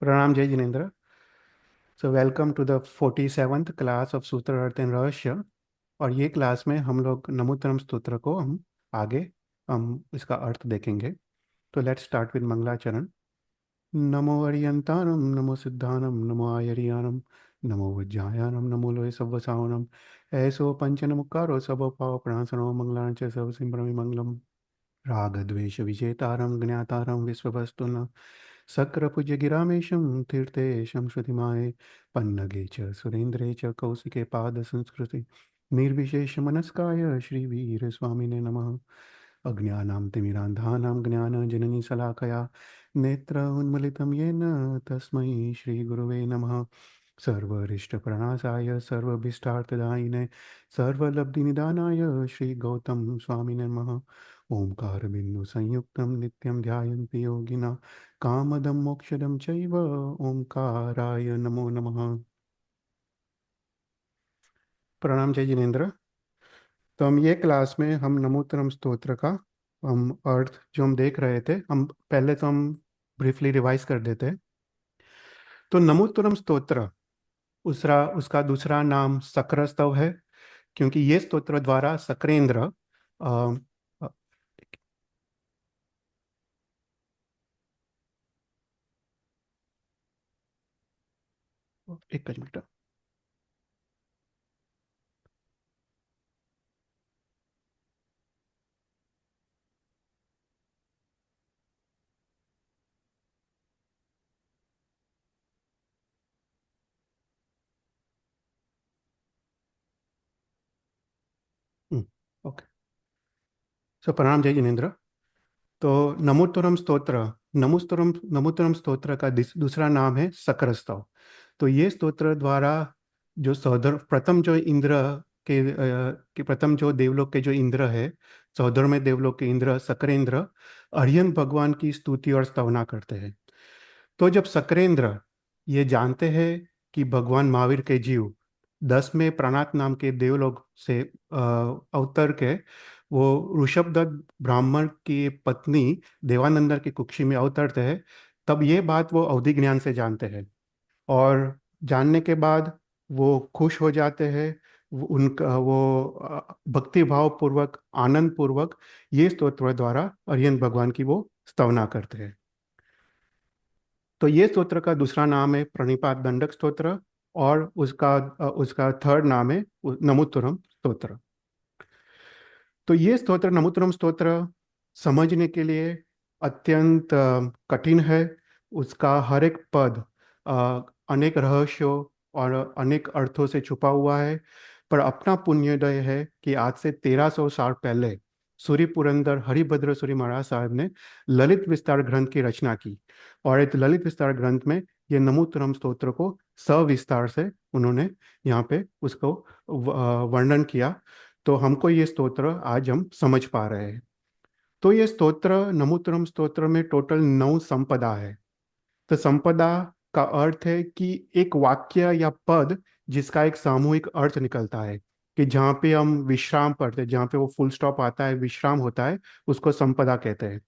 Pranam Jai Jinendra. So welcome to the 47th class of सूत्र earth and रहस्य। और ये क्लास में हम लोग नमोत्तरम स्तोत्र को आगे हम इसका अर्थ देखेंगे। तो लेट्स स्टार्ट विद मंगलाचरण। नमो अरियंतानम नमो सिद्धानम नमो आयरियानम नमो वज्जायानम नमो लोय सव्वसावनम ऐसो पंचन मुक्कारो सब पाव प्रणासनो मंगलां च सब सिमरमि मंगलम। रागद्वेष विजेतारं ज्ञातारं विश्ववस्तु न शक्रभुजगिरामेशं तीर्थेशं श्रुतिमाये पन्नगे च सुरेन्द्रे च कौशिके पादसंस्कृति निर्विशेषमनस्काय श्रीवीरस्वामिने नमः। अज्ञानां तिमिरान्धानां ज्ञानजननीशलाकया नेत्र उन्मिलितं येन तस्मै श्रीगुरुवे नमः। सर्वरिष्टप्रणाशाय सर्वभीष्टार्थदायिने सर्वलब्धिनिदानाय श्रीगौतम स्वामिने नमः। ओंकार बिंदु संयुक्तं नित्यं ध्यायन्ति योगिना कामदं मोक्षदं चैव ओंकाराय नमो नमः। प्रणाम जय जिनेन्द्र। तो हम ये क्लास में हम नमोत्तरम स्तोत्र का हम अर्थ जो हम देख रहे थे, हम पहले तो हम ब्रीफली रिवाइज कर देते हैं। तो नमोत्तरम स्तोत्र उसका दूसरा नाम शक्रस्तव है, क्योंकि ये स्तोत्र द्वारा शक्रेंद्र अ, अ, एक मिनट। ओके। सो प्रणाम जय जिनेन्द्र। तो नमोत्तरम स्तोत्र, नमोत्तरम स्तोत्र का दूसरा नाम है शक्रस्तव। तो ये स्तोत्र द्वारा जो सौदर प्रथम जो इंद्र के प्रथम जो देवलोक के जो इंद्र है, सौदर में देवलोक के इंद्र शक्रेंद्र अर्यन भगवान की स्तुति और स्तवना करते हैं। तो जब शक्रेंद्र ये जानते हैं कि भगवान महावीर के जीव 10वें प्राणात नाम के देवलोक से अवतर के वो ऋषभदत्त ब्राह्मण की पत्नी देवानंदर की कुक्षी में अवतरते हैं, तब ये बात वो अवधि ज्ञान से जानते हैं। और जानने के बाद वो खुश हो जाते हैं। उनका वो भक्ति भाव पूर्वक आनंद पूर्वक ये स्तोत्र द्वारा अरियन भगवान की वो स्तवना करते हैं। तो ये स्तोत्र का दूसरा नाम है प्रणिपात दंडक स्तोत्र, और उसका थर्ड नाम है नमोत्तरम स्तोत्र। तो ये स्तोत्र नमोत्तरम स्तोत्र समझने के लिए अत्यंत कठिन है। उसका हर एक पद अ, अनेक रहस्यों और अनेक अर्थों से छुपा हुआ है। पर अपना पुण्योदय है कि आज से 1300 साल पहले सूर्य पुरंदर हरिभद्र सूरी महाराज साहब ने ललित विस्तार ग्रंथ की रचना की। और इस ललित विस्तार ग्रंथ में ये नमोत्तरम स्तोत्र को सविस्तार से उन्होंने यहाँ पे उसको वर्णन किया। तो हमको ये स्तोत्र आज हम समझ पा रहे हैं। तो ये स्तोत्र नमोत्तरम स्तोत्र में टोटल 9 संपदा है। तो संपदा का अर्थ है कि एक वाक्य या पद जिसका एक सामूहिक अर्थ निकलता है, कि जहाँ पे हम विश्राम पढ़ते हैं, जहाँ पे वो फुल स्टॉप आता है, विश्राम होता है, उसको संपदा कहते हैं।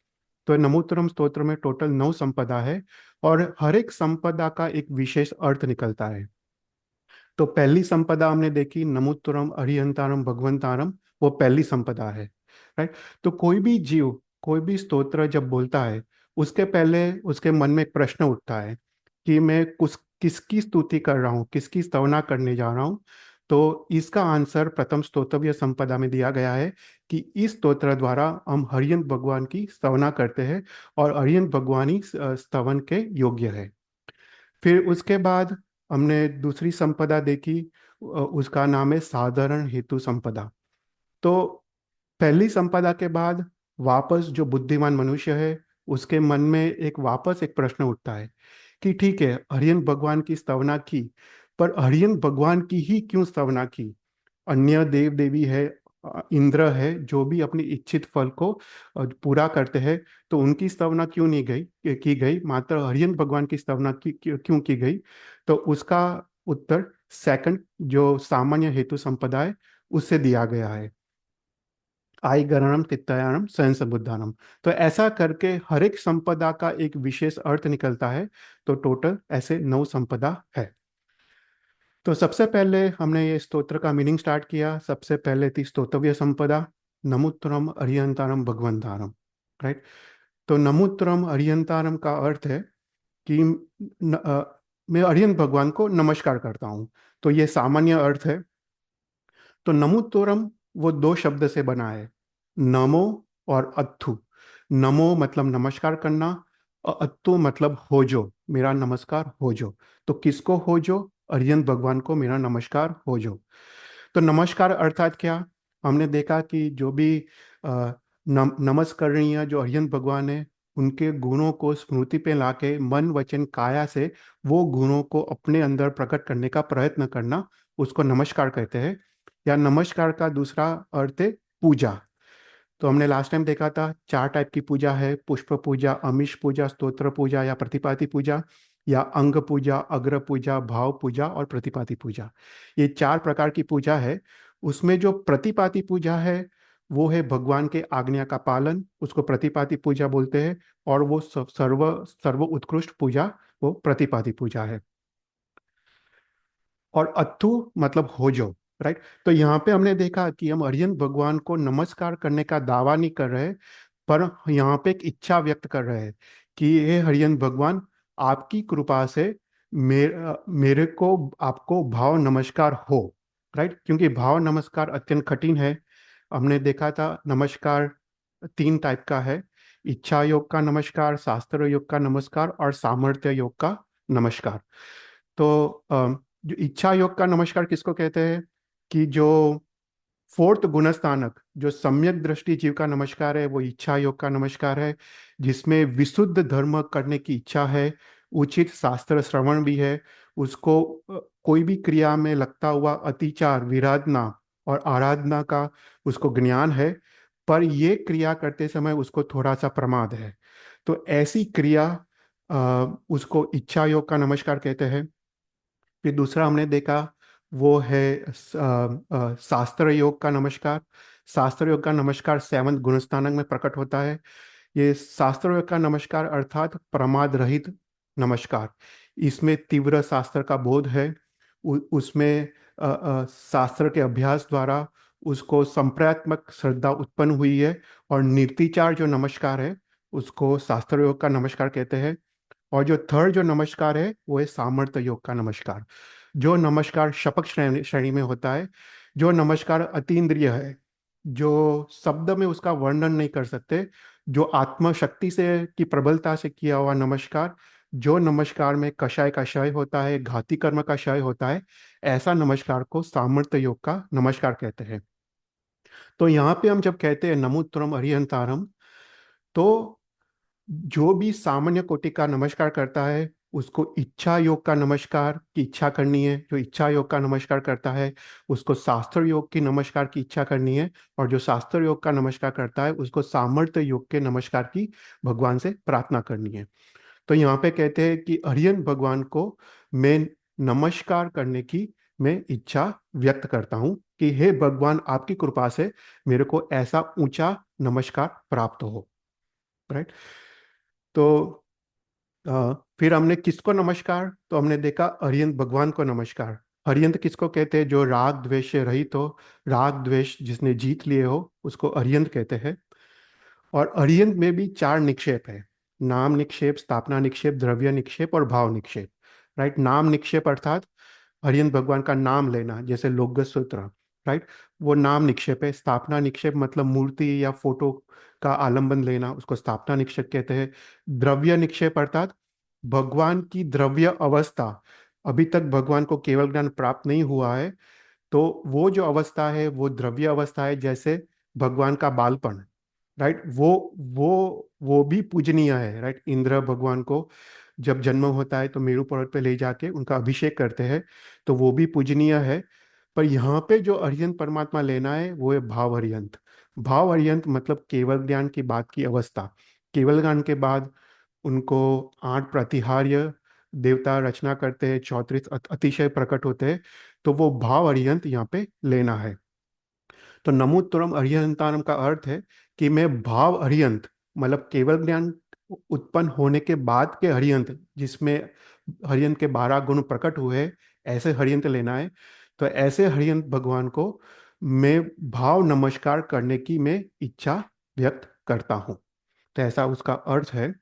तो नमोत्तरम स्तोत्र में टोटल 9 संपदा है, और हर एक संपदा का एक विशेष अर्थ निकलता है। तो पहली संपदा हमने देखी नमोत्तरम अरिहंतारम भगवंतारम, वो पहली संपदा है, राइट। तो कोई भी जीव कोई भी स्तोत्र जब बोलता है, उसके पहले उसके मन में एक प्रश्न उठता है कि मैं किसकी स्तुति कर रहा हूँ, किसकी स्तवना करने जा रहा हूँ। तो इसका आंसर प्रथम स्तोत्रव्य संपदा में दिया गया है कि इस स्तोत्र द्वारा हम हरियंत भगवान की स्तवना करते हैं, और हरियंत भगवान ही स्तवन के योग्य है। फिर उसके बाद हमने दूसरी संपदा देखी, उसका नाम है साधारण हेतु संपदा। तो पहली संपदा के बाद वापस जो बुद्धिमान मनुष्य है, उसके मन में वापस एक प्रश्न उठता है कि ठीक है, हरियन भगवान की स्तवना की, पर हरियन भगवान की ही क्यों स्तवना की? अन्य देव देवी है, इंद्र है, जो भी अपनी इच्छित फल को पूरा करते हैं, तो उनकी स्तवना क्यों नहीं की गई, मात्र हरियन भगवान की स्तवना क्यों की गई? तो उसका उत्तर सेकंड जो सामान्य हेतु संपदा है उससे दिया गया है। आई गणनम तित्तयानम सहंस बुद्धानम। तो ऐसा करके हर एक संपदा का एक विशेष अर्थ निकलता है। तो टोटल ऐसे 9 संपदा है। तो सबसे पहले हमने ये स्तोत्र का मीनिंग स्टार्ट किया। सबसे पहले थी स्तोतव्य संपदा, नमुत्तरम अरियंतारम भगवंतारम। राइट। तो नमुत्तरम अरियंतारम का अर्थ है कि मैं अरियंत भगवान को नमस्कार करता हूँ। तो ये सामान्य अर्थ है। तो नमोत्तरम वो 2 शब्द से बना है, नमो और अत्थु। नमो मतलब नमस्कार करना, और अत्तु मतलब हो जो, मेरा नमस्कार हो जो। तो किसको हो जो? अरिहंत भगवान को मेरा नमस्कार हो जो। तो नमस्कार अर्थात क्या? हमने देखा कि जो भी नमस्करणीय जो अरिहंत भगवान है, उनके गुणों को स्मृति पे लाके मन वचन काया से वो गुणों को अपने अंदर प्रकट करने का प्रयत्न करना, उसको नमस्कार कहते हैं। या नमस्कार का दूसरा अर्थ है पूजा। तो हमने लास्ट टाइम देखा था 4 टाइप की पूजा है, पुष्प पूजा, अमीश पूजा, स्तोत्र पूजा या प्रतिपाति पूजा, या अंग पूजा, अग्र पूजा, भाव पूजा और प्रतिपाति पूजा। ये 4 प्रकार की पूजा है। उसमें जो प्रतिपाति पूजा है वो है भगवान के आज्ञा का पालन, उसको प्रतिपाति पूजा बोलते हैं। और वो सर्व सर्व उत्कृष्ट पूजा वो प्रतिपाति पूजा है। और अत्थु मतलब हो जो। राइट। तो यहाँ पे हमने देखा कि हम अरिहंत भगवान को नमस्कार करने का दावा नहीं कर रहे, पर यहाँ पे एक इच्छा व्यक्त कर रहे हैं कि ये हरिहंत भगवान, आपकी कृपा से मेरे को आपको भाव नमस्कार हो। राइट। क्योंकि भाव नमस्कार अत्यंत कठिन है। हमने देखा था नमस्कार 3 टाइप का है, इच्छा योग का नमस्कार, शास्त्र योग का नमस्कार और सामर्थ्य योग का नमस्कार। तो जो इच्छा योग का नमस्कार किसको कहते हैं? कि जो 4th गुणस्थानक जो सम्यक दृष्टि जीव का नमस्कार है, वो इच्छा योग का नमस्कार है। जिसमें विशुद्ध धर्म करने की इच्छा है, उचित शास्त्र श्रवण भी है, उसको कोई भी क्रिया में लगता हुआ अतिचार, विराधना और आराधना का उसको ज्ञान है, पर ये क्रिया करते समय उसको थोड़ा सा प्रमाद है। तो ऐसी क्रिया उसको इच्छा योग का नमस्कार कहते हैं। फिर दूसरा हमने देखा वो है शास्त्र योग का नमस्कार। शास्त्र योग का नमस्कार 7th गुणस्थानक में प्रकट होता है। ये शास्त्र योग का नमस्कार अर्थात प्रमाद रहित नमस्कार। इसमें तीव्र शास्त्र का बोध है। उसमें शास्त्र के अभ्यास द्वारा उसको संप्रयात्मक श्रद्धा उत्पन्न हुई है। और निर्तिचार जो नमस्कार है उसको शास्त्र योग का नमस्कार कहते हैं। और जो थर्ड जो नमस्कार है वो है सामर्थ्य योग का नमस्कार। जो नमस्कार शपथ श्रेणी श्रेणी में होता है, जो नमस्कार अतीन्द्रिय है, जो शब्द में उसका वर्णन नहीं कर सकते, जो आत्म शक्ति से की प्रबलता से किया हुआ नमस्कार, जो नमस्कार में कषाय का क्षय होता है, घाती कर्म का क्षय होता है, ऐसा नमस्कार को सामर्थ्य योग का नमस्कार कहते हैं। तो यहाँ पे हम जब कहते हैं नमोत्तरम अरिहंतारम, तो जो भी सामान्य कोटि का नमस्कार करता है उसको इच्छा योग का नमस्कार की इच्छा करनी है। जो इच्छा योग का नमस्कार करता है उसको शास्त्र योग की नमस्कार की इच्छा करनी है। और जो शास्त्र योग का नमस्कार करता है उसको सामर्थ्य योग के नमस्कार की भगवान से प्रार्थना करनी है। तो यहाँ पे कहते हैं कि अरिहंत भगवान को मैं नमस्कार करने की मैं इच्छा व्यक्त करता हूँ कि हे भगवान, आपकी कृपा से मेरे को ऐसा ऊंचा नमस्कार प्राप्त हो। राइट। तो फिर हमने किसको नमस्कार, तो हमने देखा अरिहंत भगवान को नमस्कार। अरिहंत किसको कहते हैं? जो राग द्वेष से रहित हो, राग द्वेष जिसने जीत लिए हो, उसको अरिहंत कहते हैं। और अरिहंत में भी 4 निक्षेप है, नाम निक्षेप, स्थापना निक्षेप, द्रव्य निक्षेप और भाव निक्षेप। राइट। नाम निक्षेप अर्थात हरिहंत भगवान का नाम लेना, जैसे लोक सूत्र। राइट। वो नाम निक्षेप है। स्थापना निक्षेप मतलब मूर्ति या फोटो का आलंबन लेना, उसको स्थापना निक्षेप कहते हैं। द्रव्य निक्षेप अर्थात भगवान की द्रव्य अवस्था, अभी तक भगवान को केवल ज्ञान प्राप्त नहीं हुआ है, तो वो जो अवस्था है वो द्रव्य अवस्था है, जैसे भगवान का बालपन। राइट। वो भी पूजनीय है। राइट। इंद्र भगवान को जब जन्म होता है तो मेरु पर्वत पे ले जाके उनका अभिषेक करते हैं, तो वो भी पूजनीय है। पर यहाँ पे जो अरिहंत परमात्मा लेना है वो है भाव अरिहंत। भाव अरिहंत मतलब केवल ज्ञान की बात की अवस्था। केवल ज्ञान के बाद उनको 8 प्रतिहार्य देवता रचना करते हैं, 34 अतिशय प्रकट होते हैं। तो वो भाव अरिहंत यहाँ पे लेना है। तो नमूतुरम अर्यंतानम का अर्थ है कि मैं भाव अर्यंत, मतलब केवल ज्ञान उत्पन्न होने के बाद के हरियंत, जिसमें हरियंत के 12 गुण प्रकट हुए, ऐसे हरियंत लेना है। तो ऐसे हरियंत भगवान को मैं भाव नमस्कार करने की मैं इच्छा व्यक्त करता हूँ। तो ऐसा उसका अर्थ है।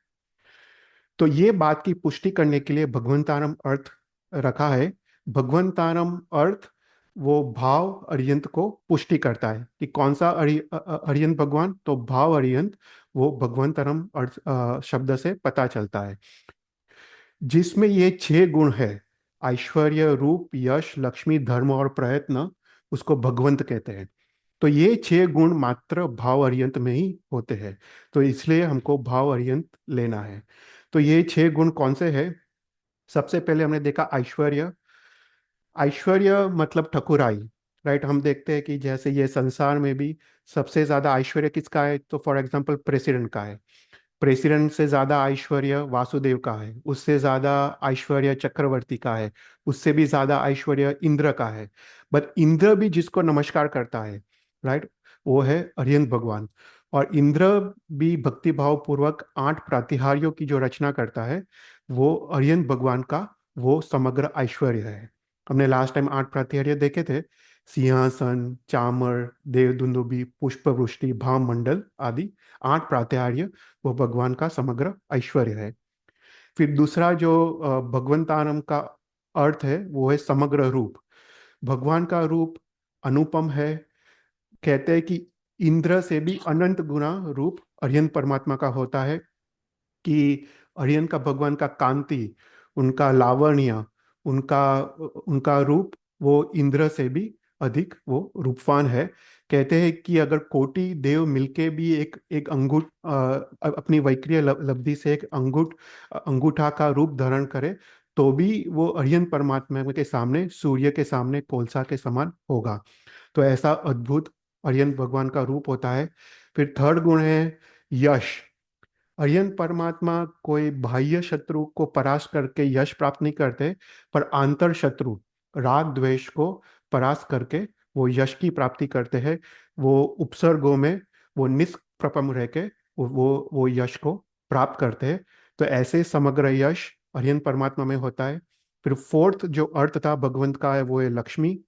तो ये बात की पुष्टि करने के लिए भगवंतारम अर्थ रखा है। भगवंतारम अर्थ वो भाव अरियंत को पुष्टि करता है कि कौन सा अरियंत भगवान, तो भाव अरियंत वो भगवंतरम अर्थ शब्द से पता चलता है, जिसमें ये 6 गुण है, ऐश्वर्य, रूप, यश, लक्ष्मी, धर्म और प्रयत्न, उसको भगवंत कहते हैं। तो ये 6 गुण मात्र भाव अर्यंत में ही होते हैं। तो इसलिए हमको भाव अर्यंत लेना है। तो ये 6 गुण कौन से हैं? सबसे पहले हमने देखा ऐश्वर्य। ऐश्वर्य मतलब ठकुराई, राइट। हम देखते हैं कि जैसे ये संसार में भी सबसे ज्यादा ऐश्वर्य किसका है, तो फॉर एग्जांपल प्रेसिडेंट का है। प्रेसिडेंट से ज्यादा ऐश्वर्य वासुदेव का है, उससे ज्यादा ऐश्वर्य चक्रवर्ती का है, उससे भी ज्यादा ऐश्वर्य इंद्र का है। बट इंद्र भी जिसको नमस्कार करता है, राइट, वो है अरिहंत भगवान। और इंद्र भी भक्तिभाव पूर्वक 8 प्रातिहार्यों की जो रचना करता है, वो अरिहंत भगवान का वो समग्र ऐश्वर्य है। हमने लास्ट टाइम 8 प्रातिहार्य देखे थे, सिंहासन, चामर, देवदुंदुभी, पुष्पवृष्टि, भामंडल आदि 8 प्रातिहार्य वो भगवान का समग्र ऐश्वर्य है। फिर दूसरा जो भगवंतानम का अर्थ है वो है समग्र रूप। भगवान का रूप अनुपम है। कहते हैं कि इंद्र से भी अनंत गुना रूप अरिहंत परमात्मा का होता है, कि अरिहंत का भगवान का कांति, उनका लावण्य, उनका उनका रूप वो इंद्र से भी अधिक वो रूपवान है। कहते हैं कि अगर कोटि देव मिलके भी एक एक अंगूठ अपनी वैक्रिय लब्धि से एक अंगूठा का रूप धारण करे, तो भी वो अरिहंत परमात्मा के सामने, सूर्य के सामने कोलसा के समान होगा। तो ऐसा अद्भुत अरिहंत भगवान का रूप होता है। फिर थर्ड गुण है यश। अरिहंत परमात्मा कोई बाह्य शत्रु को परास्त करके यश प्राप्त नहीं करते, पर आंतर शत्रु राग द्वेष को परास्त करके वो यश की प्राप्ति करते हैं। वो उपसर्गों में वो निष्प्रपम रह के वो यश को प्राप्त करते हैं। तो ऐसे समग्र यश अरिहंत परमात्मा में होता है। फिर फोर्थ जो अर्थ था भगवंत का है वो है लक्ष्मी।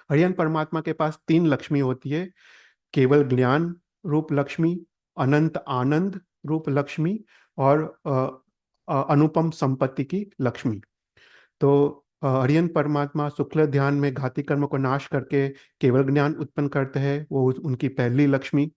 अरिहंत परमात्मा के पास 3 लक्ष्मी होती है, केवल ज्ञान रूप लक्ष्मी, अनंत आनंद रूप लक्ष्मी, और अनुपम संपत्ति की लक्ष्मी। तो अरिहंत परमात्मा शुक्ल ध्यान में घाती कर्म को नाश करके केवल ज्ञान उत्पन्न करते हैं, वो उनकी पहली लक्ष्मी।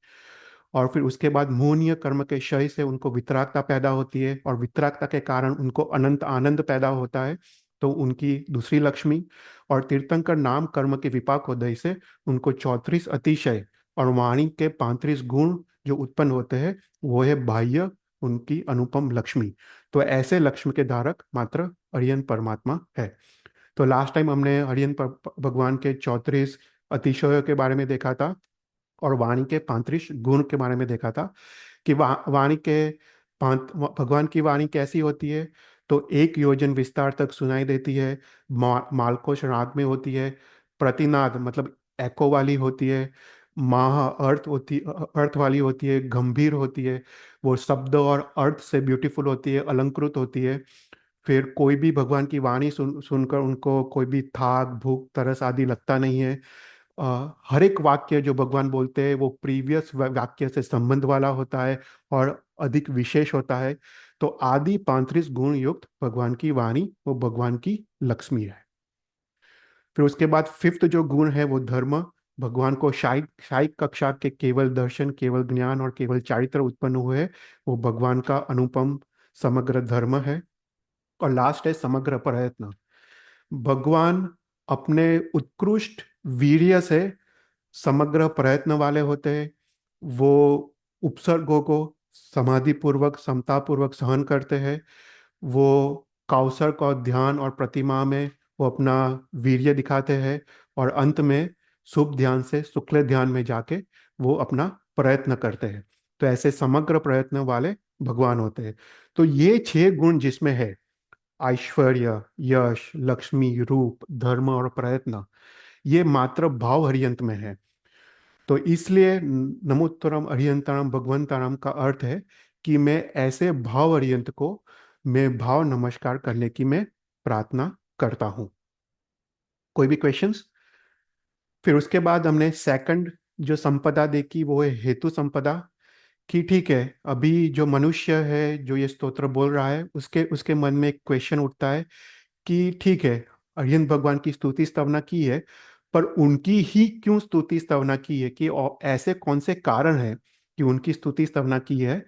और फिर उसके बाद मोहनीय कर्म के क्षय से उनको वितरागता पैदा होती है, और वितरागता के कारण उनको अनंत आनंद पैदा होता है, तो उनकी दूसरी लक्ष्मी। और तीर्थंकर नाम कर्म के विपाक उदय से उनको 34 अतिशय और वाणी के 35 गुण जो उत्पन्न होते हैं, वो है बाह्य उनकी अनुपम लक्ष्मी। तो ऐसे लक्ष्मी के धारक मात्र अरिहंत परमात्मा है। तो लास्ट टाइम हमने भगवान के 34 अतिशयों के बारे में देखा था, और वाणी के 35 गुण के बारे में देखा था, कि वाणी के भगवान की वाणी कैसी होती है, तो 1 योजन विस्तार तक सुनाई देती है, मालकोश राग में होती है, प्रतिनाद मतलब एको वाली होती है, माह अर्थ वाली होती है, गंभीर होती है, वो शब्द और अर्थ से ब्यूटीफुल होती है, अलंकृत होती है। फिर कोई भी भगवान की वाणी सुनकर उनको कोई भी थाक, भूख, तरस आदि लगता नहीं है। हर एक वाक्य जो भगवान बोलते हैं वो प्रीवियस वाक्य से संबंध वाला होता है और अधिक विशेष होता है। तो आदि 35 गुण युक्त भगवान की वाणी वो भगवान की लक्ष्मी है। फिर उसके बाद फिफ्थ जो गुण है वो धर्म। भगवान को शायिक कक्षा के केवल दर्शन, केवल ज्ञान और केवल चारित्र उत्पन्न हुए, वो भगवान का अनुपम समग्र धर्म है। और लास्ट है समग्र प्रयत्न। भगवान अपने उत्कृष्ट वीर्य से समग्र प्रयत्न वाले होते हैं। वो उपसर्गों को समाधि पूर्वक, समता पूर्वक सहन करते हैं। वो कौशल का ध्यान और प्रतिमा में वो अपना वीर्य दिखाते हैं, और अंत में शुभ ध्यान से शुक्ल ध्यान में जाके वो अपना प्रयत्न करते हैं। तो ऐसे समग्र प्रयत्न वाले भगवान होते हैं। तो ये 6 गुण जिसमें है, ऐश्वर्य, यश, लक्ष्मी, रूप, धर्म और प्रयत्न, ये मात्र भाव हरियंत में है। तो इसलिए नमोत्तरम अरिहंतारम भगवंतारम का अर्थ है कि मैं ऐसे भाव अरिहंत को मैं भाव नमस्कार करने की मैं प्रार्थना करता हूँ। कोई भी क्वेश्चंस? फिर उसके बाद हमने सेकंड जो संपदा देखी वो है हेतु संपदा। कि ठीक है, अभी जो मनुष्य है जो ये स्तोत्र बोल रहा है उसके उसके मन में एक क्वेश्चन उठता है कि ठीक है, अरिहंत भगवान की स्तुति स्तवना की है, पर उनकी ही क्यों स्तुति स्तवना की है, कि ऐसे कौन से कारण है कि उनकी स्तुति स्तवना की है।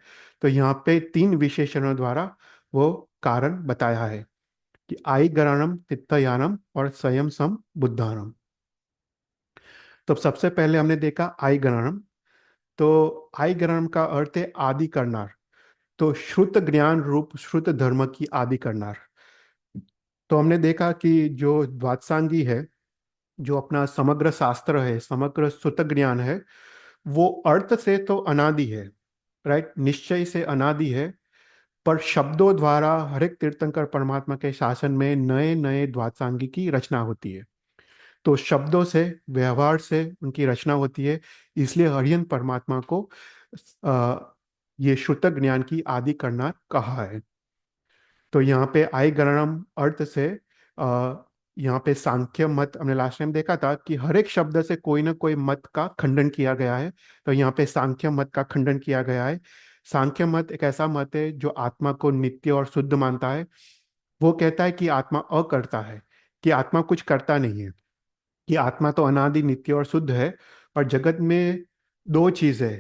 तो यहाँ पे तीन विशेषणों द्वारा वो कारण बताया है कि आई गराणम तित्थयानम और स्वयं सम बुद्धानम। तो सबसे पहले हमने देखा आई गराणम। तो आई गराणम का अर्थ है आदि करनार। तो श्रुत ज्ञान रूप श्रुत धर्म की आदि करनार। तो हमने देखा कि जो द्वादशांगी है, जो अपना समग्र शास्त्र है, समग्र श्रुत ज्ञान है, वो अर्थ से तो अनादि है, राइट, निश्चय से अनादि है। पर शब्दों द्वारा हर एक तीर्थंकर परमात्मा के शासन में नए नए द्वादशांगी की रचना होती है। तो शब्दों से, व्यवहार से उनकी रचना होती है। इसलिए हरियन परमात्मा को आ, ये श्रुत ज्ञान की आदि करना कहा है। तो यहाँ पे आई गणनम अर्थ से आ, यहाँ पे सांख्य मत हमने लास्ट टाइम देखा था कि हर एक शब्द से कोई ना कोई मत का खंडन किया गया है। तो यहाँ पे सांख्य मत का खंडन किया गया है। सांख्य मत एक ऐसा मत है जो आत्मा को नित्य और शुद्ध मानता है। वो कहता है कि आत्मा अकर्ता है, कि आत्मा कुछ करता नहीं है, कि आत्मा तो अनादि नित्य और शुद्ध है। और जगत में दो चीज है,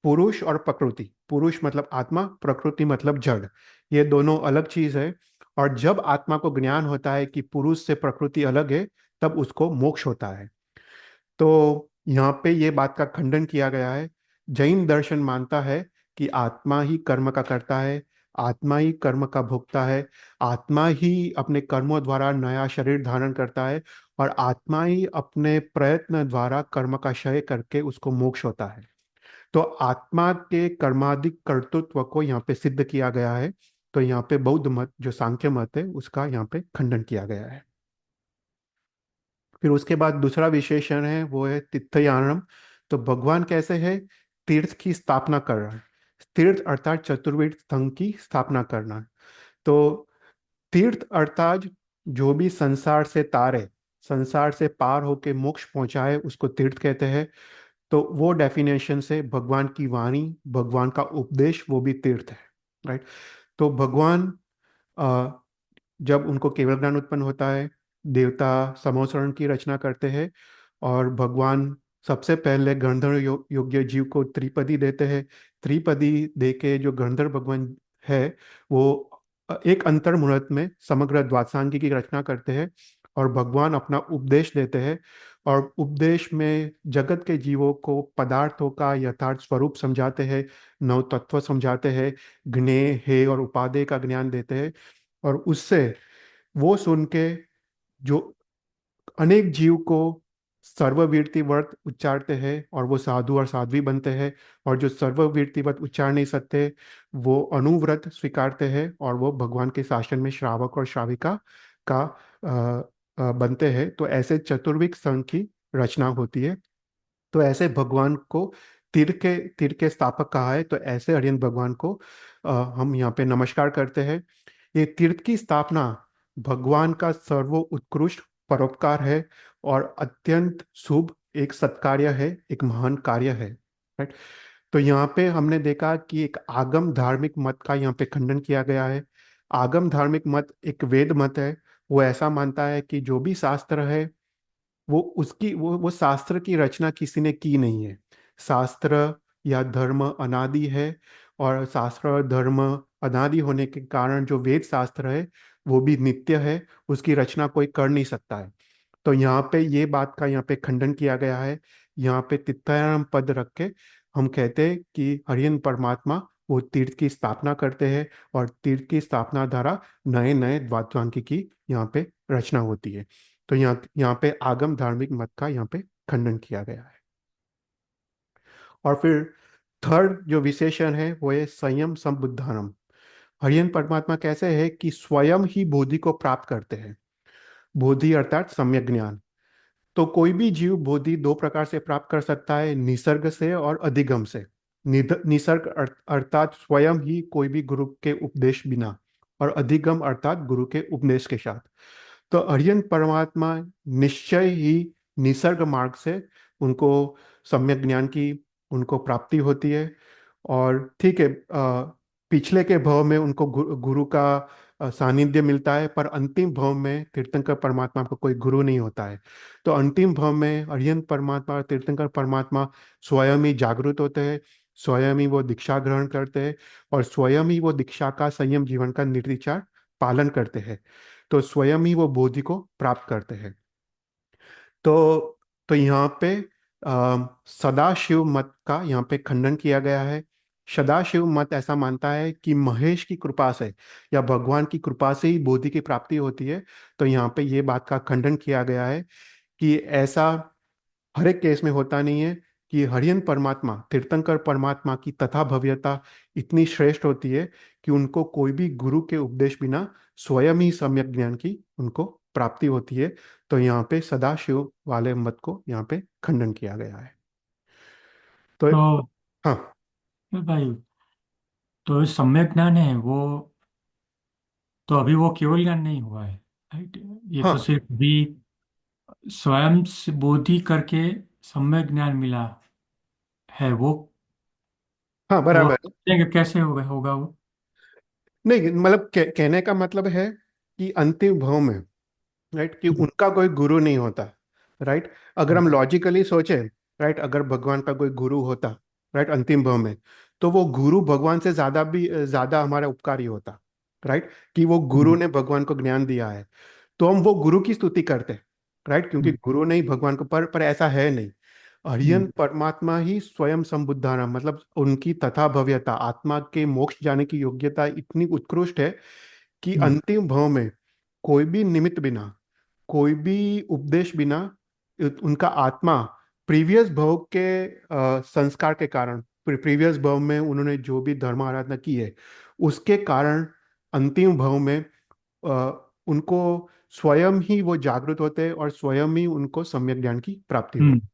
पुरुष और प्रकृति। पुरुष मतलब आत्मा, प्रकृति मतलब जड़। ये दोनों अलग चीज है। और जब आत्मा को ज्ञान होता है कि पुरुष से प्रकृति अलग है, तब उसको मोक्ष होता है। तो यहाँ पे ये बात का खंडन किया गया है। जैन दर्शन मानता है कि आत्मा ही कर्म का करता है, आत्मा ही कर्म का भोगता है, आत्मा ही अपने कर्मों द्वारा नया शरीर धारण करता है, और आत्मा ही अपने प्रयत्न द्वारा कर्म का क्षय करके उसको मोक्ष होता है। तो आत्मा के कर्माधिक कर्तृत्व को यहाँ पे सिद्ध किया गया है। तो यहाँ पे बौद्ध मत जो सांख्य मत है उसका यहाँ पे खंडन किया गया है। फिर उसके बाद दूसरा विशेषण है वो है तीर्थयानम। तो भगवान कैसे है? तीर्थ की स्थापना कर रहा है। तीर्थ अर्थात चतुर्वेद संघ की स्थापना करना। तो तीर्थ अर्थात जो भी संसार से तारे, संसार से पार होके मोक्ष पहुंचाए उसको तीर्थ कहते हैं। तो वो डेफिनेशन से भगवान की वाणी, भगवान का उपदेश वो भी तीर्थ है, राइट। तो भगवान जब उनको केवल ज्ञान उत्पन्न होता है, देवता समोसरण की रचना करते हैं, और भगवान सबसे पहले गंधर्व योग्य जीव को त्रिपदी देते हैं। त्रिपदी दे के जो गंधर्व भगवान है, वो एक अंतर मुहूर्त में समग्र द्वादशांगी की रचना करते हैं, और भगवान अपना उपदेश देते हैं। और उपदेश में जगत के जीवों को पदार्थों का यथार्थ स्वरूप समझाते हैं, नव तत्व समझाते हैं, ज्ञेय हे और उपादेय का ज्ञान देते हैं। और उससे वो सुन के जो अनेक जीव को सर्ववीरति व्रत उच्चारते हैं और वो साधु और साध्वी बनते हैं, और जो सर्ववीरति व्रत उच्चार नहीं सकते वो अनुव्रत स्वीकारते हैं और वो भगवान के शासन में श्रावक और श्राविका का बनते हैं। तो ऐसे चतुर्विक संघ की रचना होती है। तो ऐसे भगवान को तीर के स्थापक कहा है। तो ऐसे हरियन भगवान को हम यहाँ पे नमस्कार करते हैं। ये तीर्थ की स्थापना भगवान का सर्वोत्कृष्ट परोपकार है, और अत्यंत शुभ एक सत्कार्य है, एक महान कार्य है, राइट। तो यहाँ पे हमने देखा कि एक आगम धार्मिक मत का यहाँ पे खंडन किया गया है। आगम धार्मिक मत एक वेद मत है। वो ऐसा मानता है कि जो भी शास्त्र है वो उसकी वो शास्त्र की रचना किसी ने की नहीं है। शास्त्र या धर्म अनादि है, और शास्त्र और धर्म अनादि होने के कारण जो वेद शास्त्र है वो भी नित्य है, उसकी रचना कोई कर नहीं सकता है। तो यहाँ पे ये बात का यहाँ पे खंडन किया गया है। यहाँ पे तित्थायाम पद रख के हम कहते हैं कि हरियन परमात्मा वो तीर्थ की स्थापना करते हैं, और तीर्थ की स्थापना द्वारा नए नए द्वादशांकी की यहाँ पे रचना होती है। तो यहाँ यहाँ पे आगम धार्मिक मत का यहाँ पे खंडन किया गया है। और फिर थर्ड जो विशेषण है वो है संयम संबुद्धानम। हरियन परमात्मा कैसे है कि स्वयं ही बोधि को प्राप्त करते हैं। बोधि अर्थात सम्यक ज्ञान। तो कोई भी जीव बोधि दो प्रकार से प्राप्त कर सकता है, निसर्ग से और अधिगम से। निसर्ग अर्थात स्वयं ही कोई भी गुरु के उपदेश बिना, और अधिगम अर्थात गुरु के उपदेश के साथ। तो अरिहंत परमात्मा निश्चय ही निसर्ग मार्ग से उनको सम्यक ज्ञान की उनको प्राप्ति होती है। और ठीक है, पिछले के भव में उनको गुरु का सानिध्य मिलता है, पर अंतिम भव में तीर्थंकर परमात्मा को कोई गुरु नहीं होता है। तो अंतिम भव में अरिहंत परमात्मा और तीर्थंकर परमात्मा स्वयं ही जागृत होते हैं, स्वयं ही वो दीक्षा ग्रहण करते हैं, और स्वयं ही वो दीक्षा का संयम जीवन का निर्विचार पालन करते हैं। तो स्वयं ही वो बोधि को प्राप्त करते हैं। तो यहाँ पे सदाशिव मत का यहाँ पे खंडन किया गया है। सदाशिव मत ऐसा मानता है कि महेश की कृपा से या भगवान की कृपा से ही बोधि की प्राप्ति होती है। तो यहाँ पे ये बात का खंडन किया गया है कि ऐसा हर एक केस में होता नहीं है, कि हरियन परमात्मा तीर्थंकर परमात्मा की तथा भव्यता इतनी श्रेष्ठ होती है कि उनको कोई भी गुरु के उपदेश बिना स्वयं ही सम्यक ज्ञान की उनको प्राप्ति होती है। तो यहाँ पे सदाशिव वाले मत को यहाँ पे खंडन किया गया है। तो तो हाँ। भाई, तो सम्यक ज्ञान है वो, तो अभी वो केवल ज्ञान नहीं हुआ है, राइट? ये तो हाँ। सिर्फ भी स्वयं से बोधि करके सम्यक ज्ञान मिला है हाँ वो बराबर। कैसे होगा वो? नहीं मतलब कहने का मतलब है कि अंतिम भाव में, राइट, कि हम्म, उनका कोई गुरु नहीं होता। राइट। अगर हम लॉजिकली सोचें, राइट, अगर भगवान का कोई गुरु होता, राइट, अंतिम भाव में, तो वो गुरु भगवान से ज्यादा हमारा उपकारी होता। राइट। कि वो गुरु हम्म, ने भगवान को ज्ञान दिया है, तो हम वो गुरु की स्तुति करते। राइट, क्योंकि हम्म, गुरु ने ही भगवान को, पर ऐसा है नहीं। हम्म, अरिहंत परमात्मा ही स्वयं संबुद्धाराम, मतलब उनकी तथा भव्यता, आत्मा के मोक्ष जाने की योग्यता इतनी उत्कृष्ट है कि हम्म, अंतिम भाव में कोई भी निमित्त बिना, कोई भी उपदेश बिना, उनका आत्मा प्रीवियस भव के संस्कार के कारण, प्रीवियस भव में उन्होंने जो भी धर्म आराधना की है उसके कारण अंतिम भव में उनको स्वयं ही वो जागृत होते हैं और स्वयं ही उनको सम्यक ज्ञान की प्राप्ति हम्म, होती है।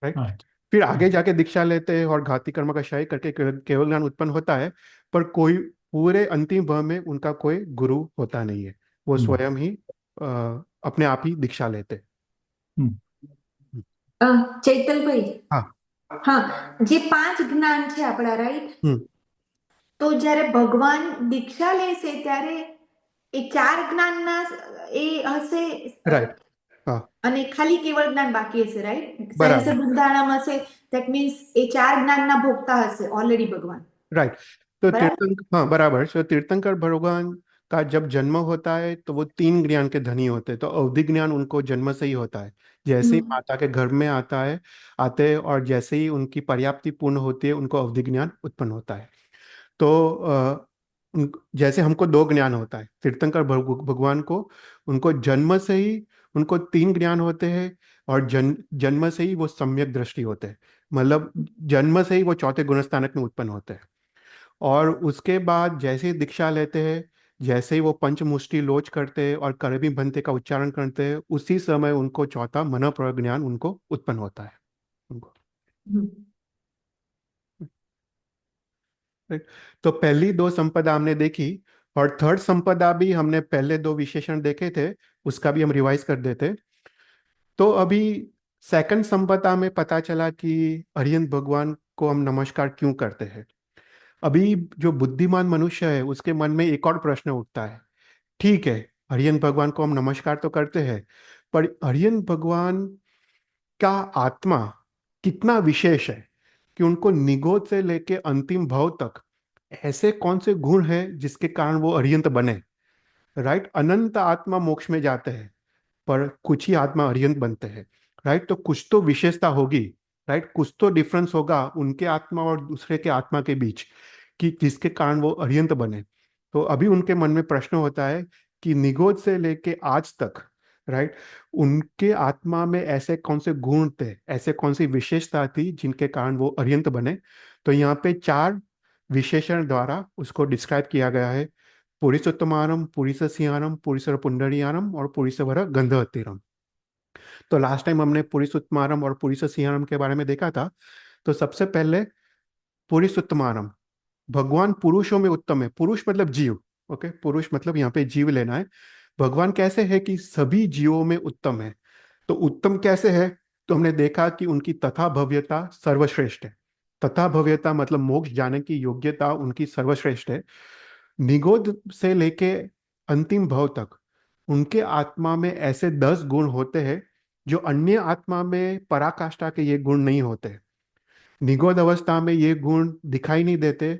राइट। अच्छा, फिर आगे अच्छा, जाके दीक्षा लेते हैं और घाती कर्म का क्षय करके केवल ज्ञान उत्पन्न होता है। पर कोई पूरे अंतिम भाव में उनका कोई गुरु होता नहीं है, वो हम्म, स्वयं ही अपने आप ही दीक्षा लेते हम्म, हैं। ચૈતલભાઈ, हाँ। હા, જે પાંચ જ્ઞાન છે આપણા, રાઈટ? हम्म। તો જ્યારે ભગવાન દીક્ષા લેશે ત્યારે એ ચાર જ્ઞાનના એ હશે, અ, राइट। हाँ અને ખાલી કેવળ જ્ઞાન બાકી હશે, રાઈટ? સહસ્ર बराबर। બુદ્ધાણામ હશે, ધેટ મીન્સ એ ચાર જ્ઞાનના ભોગતા હશે ઓલરેડી भगवान, राइट। तो बराबर? तीर्थंकर, हाँ बराबर, तो तीर्थंकर भगवान का जब जन्म होता है तो वो तीन ज्ञान के धनी होते हैं। तो अवधि ज्ञान उनको जन्म से ही होता है, जैसे ही हम्म, माता के गर्भ में आता है आते हैं, और जैसे ही उनकी पर्याप्ति पूर्ण होती है उनको अवधि ज्ञान उत्पन्न होता है। तो जैसे हमको दो ज्ञान होता है, तीर्थंकर भगवान को, उनको जन्म से ही उनको तीन ज्ञान होते हैं, और जन्म से ही वो सम्यक दृष्टि होते हैं। मतलब जन्म से ही वो चौथे गुणस्थानक में उत्पन्न होते हैं। और उसके बाद जैसे ही दीक्षा लेते हैं, जैसे ही वो पंचमुष्टि लोच करते हैं और करवी बनते का उच्चारण करते हैं, उसी समय उनको चौथा मन प्रज्ञान उनको उत्पन्न होता है उनको। हम्म, Right? तो पहली दो संपदा हमने देखी, और थर्ड संपदा भी हमने पहले दो विशेषण देखे थे, उसका भी हम रिवाइज कर देते। तो अभी सेकंड संपदा में पता चला कि अरिहंत भगवान को हम नमस्कार क्यों करते हैं। अभी जो बुद्धिमान मनुष्य है उसके मन में एक और प्रश्न उठता है। ठीक है, अरिहंत भगवान को हम नमस्कार तो करते हैं, पर अरिहंत भगवान का आत्मा कितना विशेष है कि उनको निगोद से लेके अंतिम भाव तक ऐसे कौन से गुण हैं जिसके कारण वो अरिहंत बने। राइट। अनंत आत्मा मोक्ष में जाते हैं, पर कुछ ही आत्मा अरिहंत बनते हैं। राइट। तो कुछ तो विशेषता होगी। राइट। कुछ तो डिफरेंस होगा उनके आत्मा और दूसरे के आत्मा के बीच, कि जिसके कारण वो अरिहंत बने। तो अभी उनके मन में प्रश्न होता है कि निगोद से लेके आज तक, राइट, उनके आत्मा में ऐसे कौन से गुण थे, ऐसे कौन सी विशेषता थी जिनके कारण वो अरिहंत बने। तो यहाँ पे चार विशेषण द्वारा उसको डिस्क्राइब किया गया है। पुरीषोत्तमानम, पुरीष सिंहानम, पुरीश्वर पुंडरीयानम और पुरीश्वर गंधहत्तिरम। तो लास्ट टाइम हमने पुरुषोत्तमारम और पुरुषसीयारम के बारे में देखा था। तो सबसे पहले पुरुषोत्तमारम, भगवान पुरुषों में उत्तम है। पुरुष मतलब जीव, ओके, पुरुष मतलब यहाँ पे जीव लेना है। भगवान कैसे है कि सभी जीवों में उत्तम है। तो उत्तम कैसे है? तो हमने देखा कि उनकी तथा भव्यता सर्वश्रेष्ठ है। तथा भव्यता मतलब मोक्ष जाने की योग्यता उनकी सर्वश्रेष्ठ है। निगोद से लेके अंतिम भव तक उनके आत्मा में ऐसे 10 गुण होते हैं जो अन्य आत्मा में पराकाष्ठा के ये गुण नहीं होते। निगोद अवस्था में ये गुण दिखाई नहीं देते,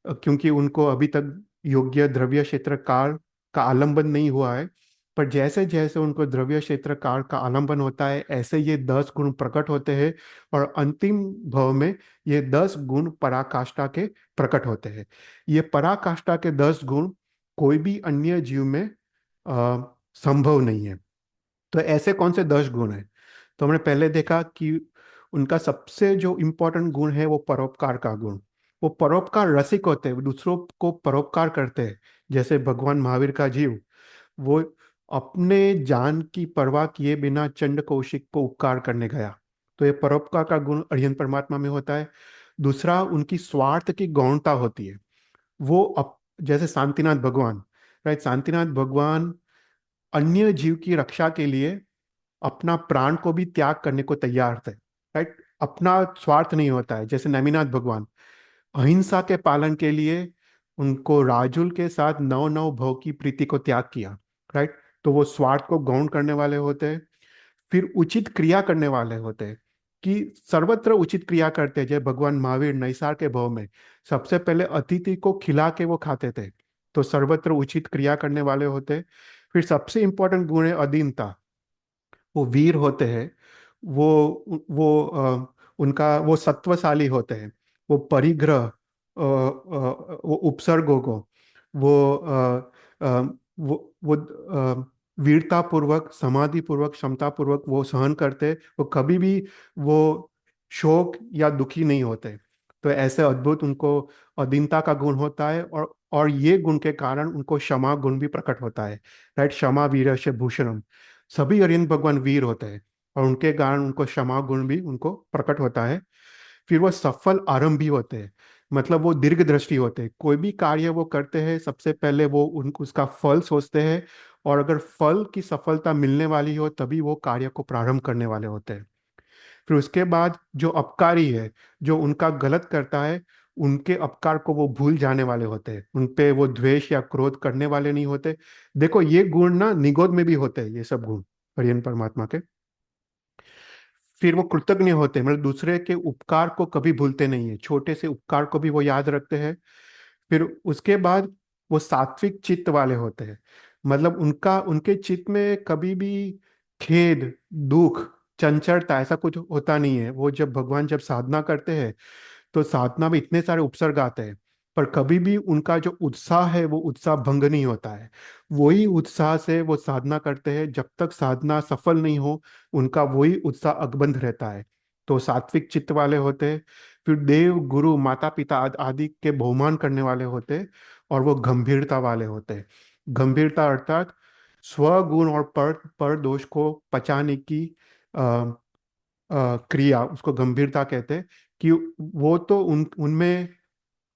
क्योंकि उनको अभी तक योग्य द्रव्य क्षेत्र काल का आलंबन नहीं हुआ है। पर जैसे जैसे उनको द्रव्य क्षेत्र काल का आलंबन होता है, ऐसे ये 10 गुण प्रकट होते हैं। और अंतिम भव में ये 10 गुण पराकाष्ठा के प्रकट होते हैं। ये पराकाष्ठा के 10 गुण कोई भी अन्य जीव में संभव नहीं है। तो ऐसे कौन से 10 गुण हैं? तो हमने पहले देखा कि उनका सबसे जो इम्पोर्टेंट गुण है वो परोपकार का गुण। वो परोपकार रसिक होते हैं, वो दूसरों को परोपकार करते हैं। जैसे भगवान महावीर का जीव, वो अपने जान की परवाह किए बिना चंड कौशिक को उपकार करने गया। तो ये परोपकार का गुण अरिहंत परमात्मा में होता है। दूसरा, उनकी स्वार्थ की गौणता होती है। वो जैसे शांतिनाथ भगवान, राइट, शांतिनाथ भगवान अन्य जीव की रक्षा के लिए अपना प्राण को भी त्याग करने को तैयार थे, राइट। अपना स्वार्थ नहीं होता है। जैसे नेमिनाथ भगवान अहिंसा के पालन के लिए उनको राजुल के साथ नौ नौ भव की प्रीति को त्याग किया, राइट। तो वो स्वार्थ को गौण करने वाले होते हैं। फिर उचित क्रिया करने वाले होते हैं, कि सर्वत्र उचित क्रिया करते हैं। जैसे भगवान महावीर नैसार के भव में सबसे पहले अतिथि को खिला के वो खाते थे। तो सर्वत्र उचित क्रिया करने वाले होते हैं। फिर सबसे इंपॉर्टेंट गुण है अधीनता। वो वीर होते हैं। उनका वो सत्वशाली होते हैं। वो परिग्रह, वो उपसर्गों को, वो वीरता पूर्वक, समाधि पूर्वक, क्षमता पूर्वक वो सहन करते। वो कभी भी वो शोक या दुखी नहीं होते। तो ऐसे अद्भुत उनको अधीनता का गुण होता है। और ये गुण के कारण उनको क्षमा गुण भी प्रकट होता है, राइट। क्षमा वीरस्य भूषणम। सभी अरिहंत भगवान वीर होते हैं, और उनके कारण उनको क्षमा गुण भी उनको प्रकट होता है। फिर वो सफल आरंभी होते हैं, मतलब वो दीर्घ दृष्टि होते हैं। कोई भी कार्य वो करते हैं, सबसे पहले वो उसका फल सोचते हैं। और अगर फल की सफलता मिलने वाली हो तभी वो कार्य को प्रारंभ करने वाले होते हैं। फिर उसके बाद जो अपकारी है, जो उनका गलत करता है, उनके अपकार को वो भूल जाने वाले होते हैं। उन पे वो द्वेष या क्रोध करने वाले नहीं होते। देखो, ये गुण ना निगोद में भी होते हैं, ये सब गुण हरियन परमात्मा के। फिर वो कृतज्ञ होते हैं, मतलब दूसरे के उपकार को कभी भूलते नहीं है। छोटे से उपकार को भी वो याद रखते हैं। फिर उसके बाद वो सात्विक चित्त वाले होते हैं। मतलब उनके चित्त में कभी भी खेद, दुख, चंचलता ऐसा कुछ होता नहीं है। वो जब भगवान जब साधना करते हैं, तो साधना में इतने सारे उपसर्ग आते हैं, पर कभी भी उनका जो उत्साह है वो उत्साह भंग नहीं होता है। वही उत्साह से वो साधना करते हैं जब तक साधना सफल नहीं हो। उनका वही उत्साह अकबंध रहता है। तो सात्विक चित्त वाले होते हैं। फिर देव, गुरु, माता पिता आदि के बहुमान करने वाले होते हैं। और वो गंभीरता वाले होते हैं। गंभीरता अर्थात स्वगुण और पर दोष को पचाने की क्रिया, उसको गंभीरता कहते हैं। कि वो तो उनमें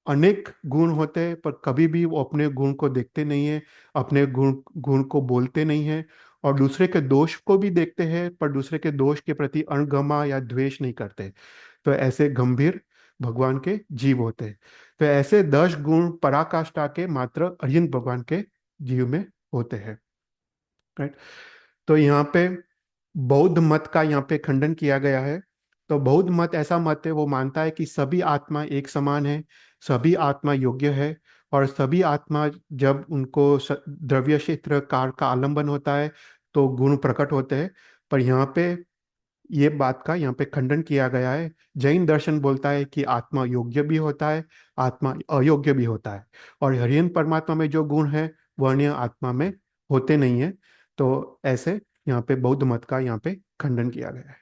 अनेक गुण होते हैं, पर कभी भी वो अपने गुण को देखते नहीं है। अपने गुण गुण को बोलते नहीं है। और दूसरे के दोष को भी देखते हैं, पर दूसरे के दोष के प्रति अणगमा या द्वेष नहीं करते। तो ऐसे गंभीर भगवान के जीव होते हैं। तो ऐसे 10 गुण पराकाष्ठा के मात्र अरिहंत भगवान के जीव में होते हैं, राइट। तो यहाँ पे बौद्ध मत का यहाँ पे खंडन किया गया है। तो बौद्ध मत ऐसा मत है, वो मानता है कि सभी आत्मा एक समान है, सभी आत्मा योग्य है। और सभी आत्मा जब उनको द्रव्य क्षेत्र कार का आलंबन होता है तो गुण प्रकट होते हैं। पर यहाँ पे ये बात का यहाँ पे खंडन किया गया है। जैन दर्शन बोलता है कि आत्मा योग्य भी होता है, आत्मा अयोग्य भी होता है। और हरियन परमात्मा में जो गुण है वो अन्य आत्मा में होते नहीं है। तो ऐसे यहाँ पे बौद्ध मत का यहाँ पे खंडन किया गया है।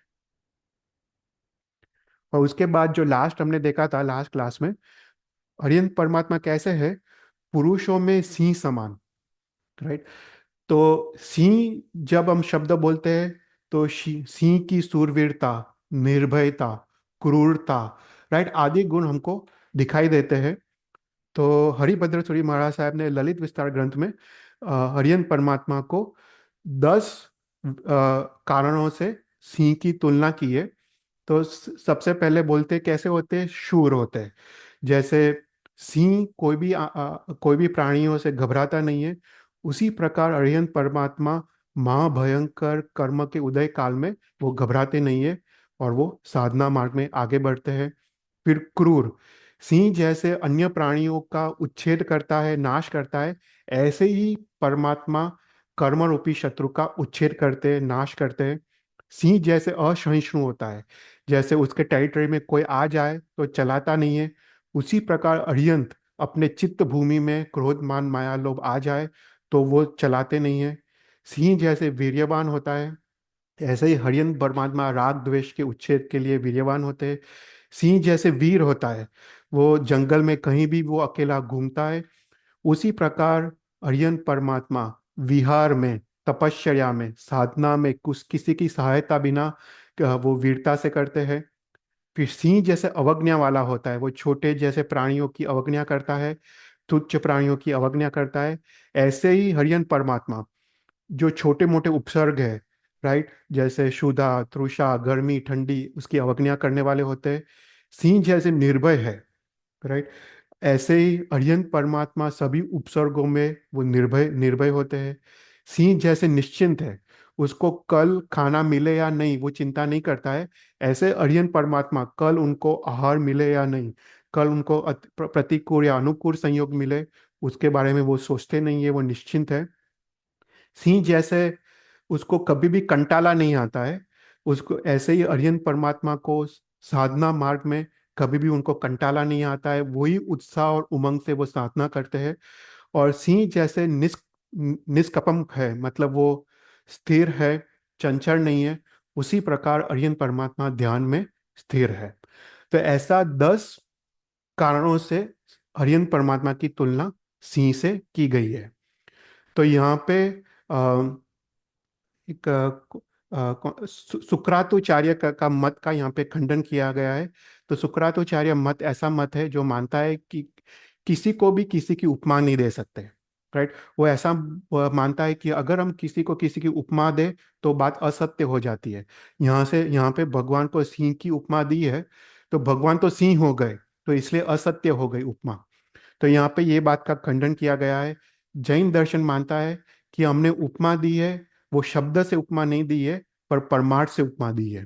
और उसके बाद जो लास्ट हमने देखा था लास्ट क्लास में, हरियन परमात्मा कैसे है? पुरुषों में सिंह समान, राइट। तो सिंह जब हम शब्द बोलते हैं तो सिंह की सूरवीरता, निर्भयता, क्रूरता, राइट, आदि गुण हमको दिखाई देते हैं। तो हरिभद्र सूरी महाराज साहब ने ललित विस्तार ग्रंथ में हरियन परमात्मा को 10 कारणों से सिंह की तुलना की है। तो सबसे पहले बोलते कैसे होते हैं, शूर होते हैं। जैसे सिंह कोई भी प्राणियों से घबराता नहीं है, उसी प्रकार अरिहंत परमात्मा महाभयंकर कर्म के उदय काल में वो घबराते नहीं है और वो साधना मार्ग में आगे बढ़ते हैं। फिर क्रूर, सिंह जैसे अन्य प्राणियों का उच्छेद करता है, नाश करता है, ऐसे ही परमात्मा कर्म रूपी शत्रु का उच्छेद करते हैं, नाश करते हैं। सिंह जैसे असहिष्णु होता है, जैसे उसके टेरिटरी में कोई आ जाए तो चलाता नहीं है, उसी प्रकार अरिहंत अपने चित्त भूमि में क्रोध मान माया लोभ आ जाए तो वो चलाते नहीं है। सिंह जैसे वीर्यवान होता है, ऐसे ही हरियन परमात्मा राग द्वेष के उच्छेद के लिए वीर्यवान होते हैं। सिंह जैसे वीर होता है, वो जंगल में कहीं भी वो अकेला घूमता है। उसी प्रकार हरियन परमात्मा विहार में, तपश्चर्या में, साधना में कुछ किसी की सहायता बिना वो वीरता से करते हैं। फिर सिंह जैसे अवज्ञा वाला होता है, वो छोटे जैसे प्राणियों की अवज्ञा करता है, तुच्छ प्राणियों की अवज्ञा करता है। ऐसे ही हरियन परमात्मा जो छोटे मोटे उपसर्ग है, राइट, जैसे क्षुधा, तृषा, गर्मी, ठंडी, उसकी अवज्ञा करने वाले होते हैं। सिंह जैसे निर्भय है, राइट, ऐसे ही अरिहंत परमात्मा सभी उपसर्गों में वो निर्भय निर्भय होते हैं। सिंह जैसे निश्चिंत है, उसको कल खाना मिले या नहीं वो चिंता नहीं करता है। ऐसे अरिहंत परमात्मा कल उनको आहार मिले या नहीं, कल उनको प्रतिकूल या अनुकूल संयोग मिले, उसके बारे में वो सोचते नहीं है, वो निश्चिंत है। सिंह जैसे उसको कभी भी कंटाला नहीं आता है, उसको ऐसे ही अरिहंत परमात्मा को साधना मार्ग में कभी भी उनको कंटाला नहीं आता है, वही उत्साह और उमंग से वो साधना करते हैं। और सिंह जैसे निष्कपम है, मतलब वो स्थिर है, चंचल नहीं है, उसी प्रकार अरिहंत परमात्मा ध्यान में स्थिर है। तो ऐसा 10 कारणों से अरिहंत परमात्मा की तुलना सिंह से की गई है। तो यहाँ पे एक सुक्रातोचार्य का मत का यहाँ पे खंडन किया गया है। तो सुक्रातोचार्य मत ऐसा मत है जो मानता है कि किसी को भी किसी की उपमा नहीं दे सकते, राइट। वो ऐसा मानता है कि अगर हम किसी को किसी की उपमा दे तो बात असत्य हो जाती है। यहाँ पे भगवान को सिंह की उपमा दी है, तो भगवान तो सिंह हो गए, तो इसलिए असत्य हो गई उपमा। तो यहाँ पे ये बात का खंडन किया गया है। जैन दर्शन मानता है कि हमने उपमा दी है, वो शब्द से उपमा नहीं दी है, पर परमार्थ से उपमा दी है।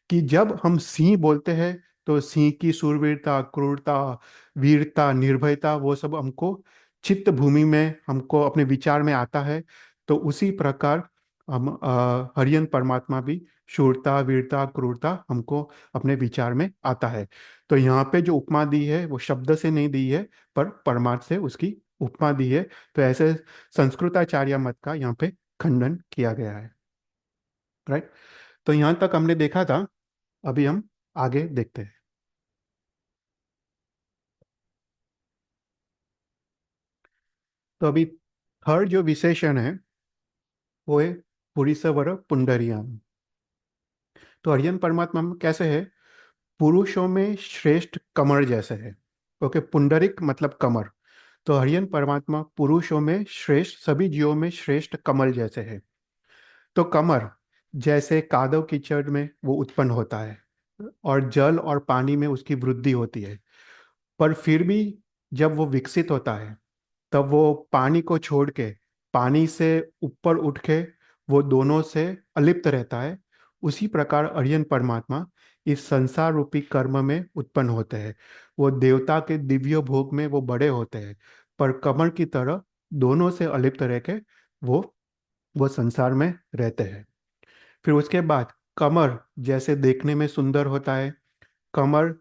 कि जब हम सिंह बोलते हैं तो सिंह की शूरवीरता, क्रूरता, वीरता, निर्भयता, वो सब हमको चित्त भूमि में हमको अपने विचार में आता है। तो उसी प्रकार हम हरियन परमात्मा भी शूरता, वीरता, क्रूरता हमको अपने विचार में आता है। तो यहाँ पे जो उपमा दी है वो शब्द से नहीं दी है, पर परमार्थ से उसकी उपमा दी है। तो ऐसे संस्कृताचार्य मत का यहाँ पे खंडन किया गया है, राइट। तो यहाँ तक हमने देखा था, अभी हम आगे देखते हैं। तो अभी थर्ड जो विशेषण है वो है पुरीसवर पुंडरियाम। तो हरियन परमात्मा में कैसे है, पुरुषों में श्रेष्ठ कमर जैसे है। ओके, पुंडरिक मतलब कमर। तो हरियन परमात्मा पुरुषों में श्रेष्ठ, सभी जीवों में श्रेष्ठ कमल जैसे है। तो कमर जैसे कादव कीचड़ में वो उत्पन्न होता है और जल और पानी में उसकी वृद्धि होती है, पर फिर भी जब वो विकसित होता है तब वो पानी को छोड़ के, पानी से ऊपर उठ के वो दोनों से अलिप्त रहता है। उसी प्रकार अरियन परमात्मा इस संसार रूपी कर्म में उत्पन्न होते हैं। वो देवता के दिव्य भोग में वो बड़े होते हैं, पर कमल की तरह दोनों से अलिप्त रह के वो वो संसार में रहते हैं। फिर उसके बाद कमर जैसे देखने में सुंदर होता है, कमर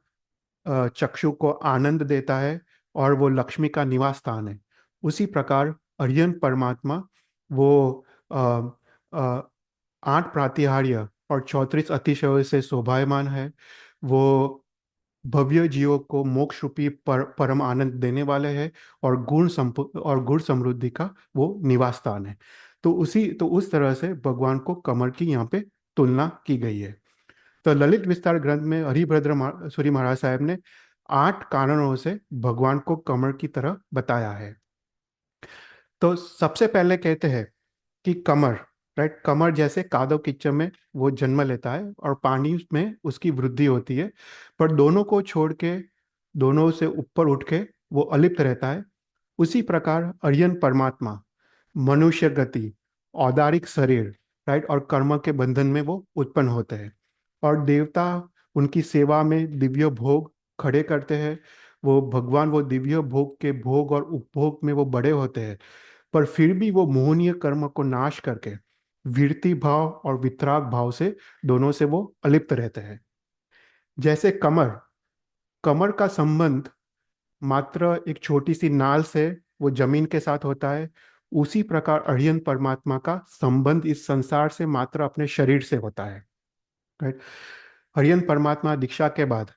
चक्षु को आनंद देता है और वो लक्ष्मी का निवास स्थान है। उसी प्रकार अरियन परमात्मा वो अ, अ, 8 प्रातिहार्य और 34 अतिशयों से शोभायमान है। वो भव्य जीवों को मोक्ष रूपी परम आनंद देने वाले हैं और गुण समृद्धि का वो निवास स्थान है। तो उस तरह से भगवान को कमर की यहाँ पे तुलना की गई है। तो ललित विस्तार ग्रंथ में हरिभद्र सूरी महाराज साहब ने 8 कारणों से भगवान को कमर की तरह बताया है। तो सबसे पहले कहते हैं कि कमर, राइट, कमर जैसे कादव कीचड़ में वो जन्म लेता है और पानी में उसकी वृद्धि होती है, पर दोनों को छोड़ के, दोनों से ऊपर उठ के वो अलिप्त रहता है। उसी प्रकार अरियन परमात्मा मनुष्य गति, औदारिक शरीर, राइट, और कर्म के बंधन में वो उत्पन्न होते हैं। और देवता उनकी सेवा में दिव्य भोग खड़े करते हैं। वो भगवान वो दिव्य भोग के भोग और उपभोग में वो बड़े होते हैं, पर फिर भी वो मोहनीय कर्म को नाश करके वीरति भाव और वितराग भाव से दोनों से वो अलिप्त रहते हैं। जैसे कमर, कमर का संबंध मात्र एक छोटी सी नाल से वो जमीन के साथ होता है, उसी प्रकार अड़ियन परमात्मा का संबंध इस संसार से मात्र अपने शरीर से होता है, राइट। अड़ियन परमात्मा दीक्षा के बाद,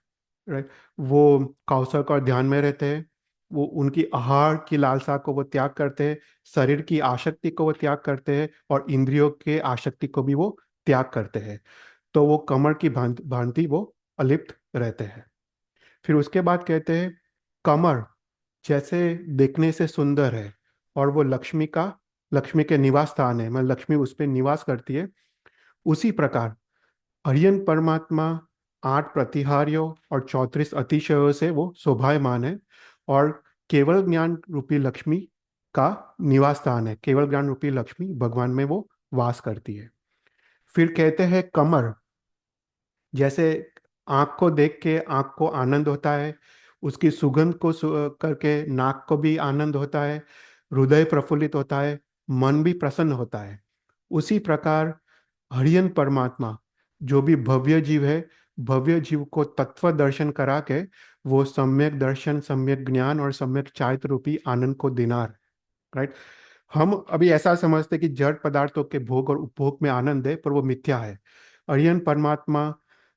राइट, वो कौशल और ध्यान में रहते हैं। वो उनकी आहार की लालसा को वो त्याग करते हैं, शरीर की आसक्ति को वो त्याग करते हैं, और इंद्रियों के आसक्ति को भी वो त्याग करते हैं। तो वो कमर की भांति वो अलिप्त रहते हैं। फिर उसके बाद कहते हैं कमर जैसे देखने से सुंदर है और वो लक्ष्मी के निवास स्थान है, मतलब लक्ष्मी उस पर निवास करती है, उसी प्रकार अरियन परमात्मा 8 प्रतिहारियों और 34 अतिशयों से वो शोभायमान है और केवल ज्ञान रूपी लक्ष्मी का निवास स्थान है। केवल ज्ञान रूपी लक्ष्मी भगवान में वो वास करती है। फिर कहते हैं कमर जैसे आँख को देख के आँख को आनंद होता है, उसकी सुगंध को करके नाक को भी आनंद होता है, हृदय प्रफुल्लित होता है, मन भी प्रसन्न होता है। उसी प्रकार हरियन परमात्मा जो भी भव्य जीव है, भव्य जीव को तत्व दर्शन करा के वो सम्यक दर्शन, सम्यक ज्ञान और सम्यक चारित्र रूपी आनंद को दिनार, राइट। हम अभी ऐसा समझते कि जड़ पदार्थों के भोग और उपभोग में आनंद है, पर वो मिथ्या है। अरियन परमात्मा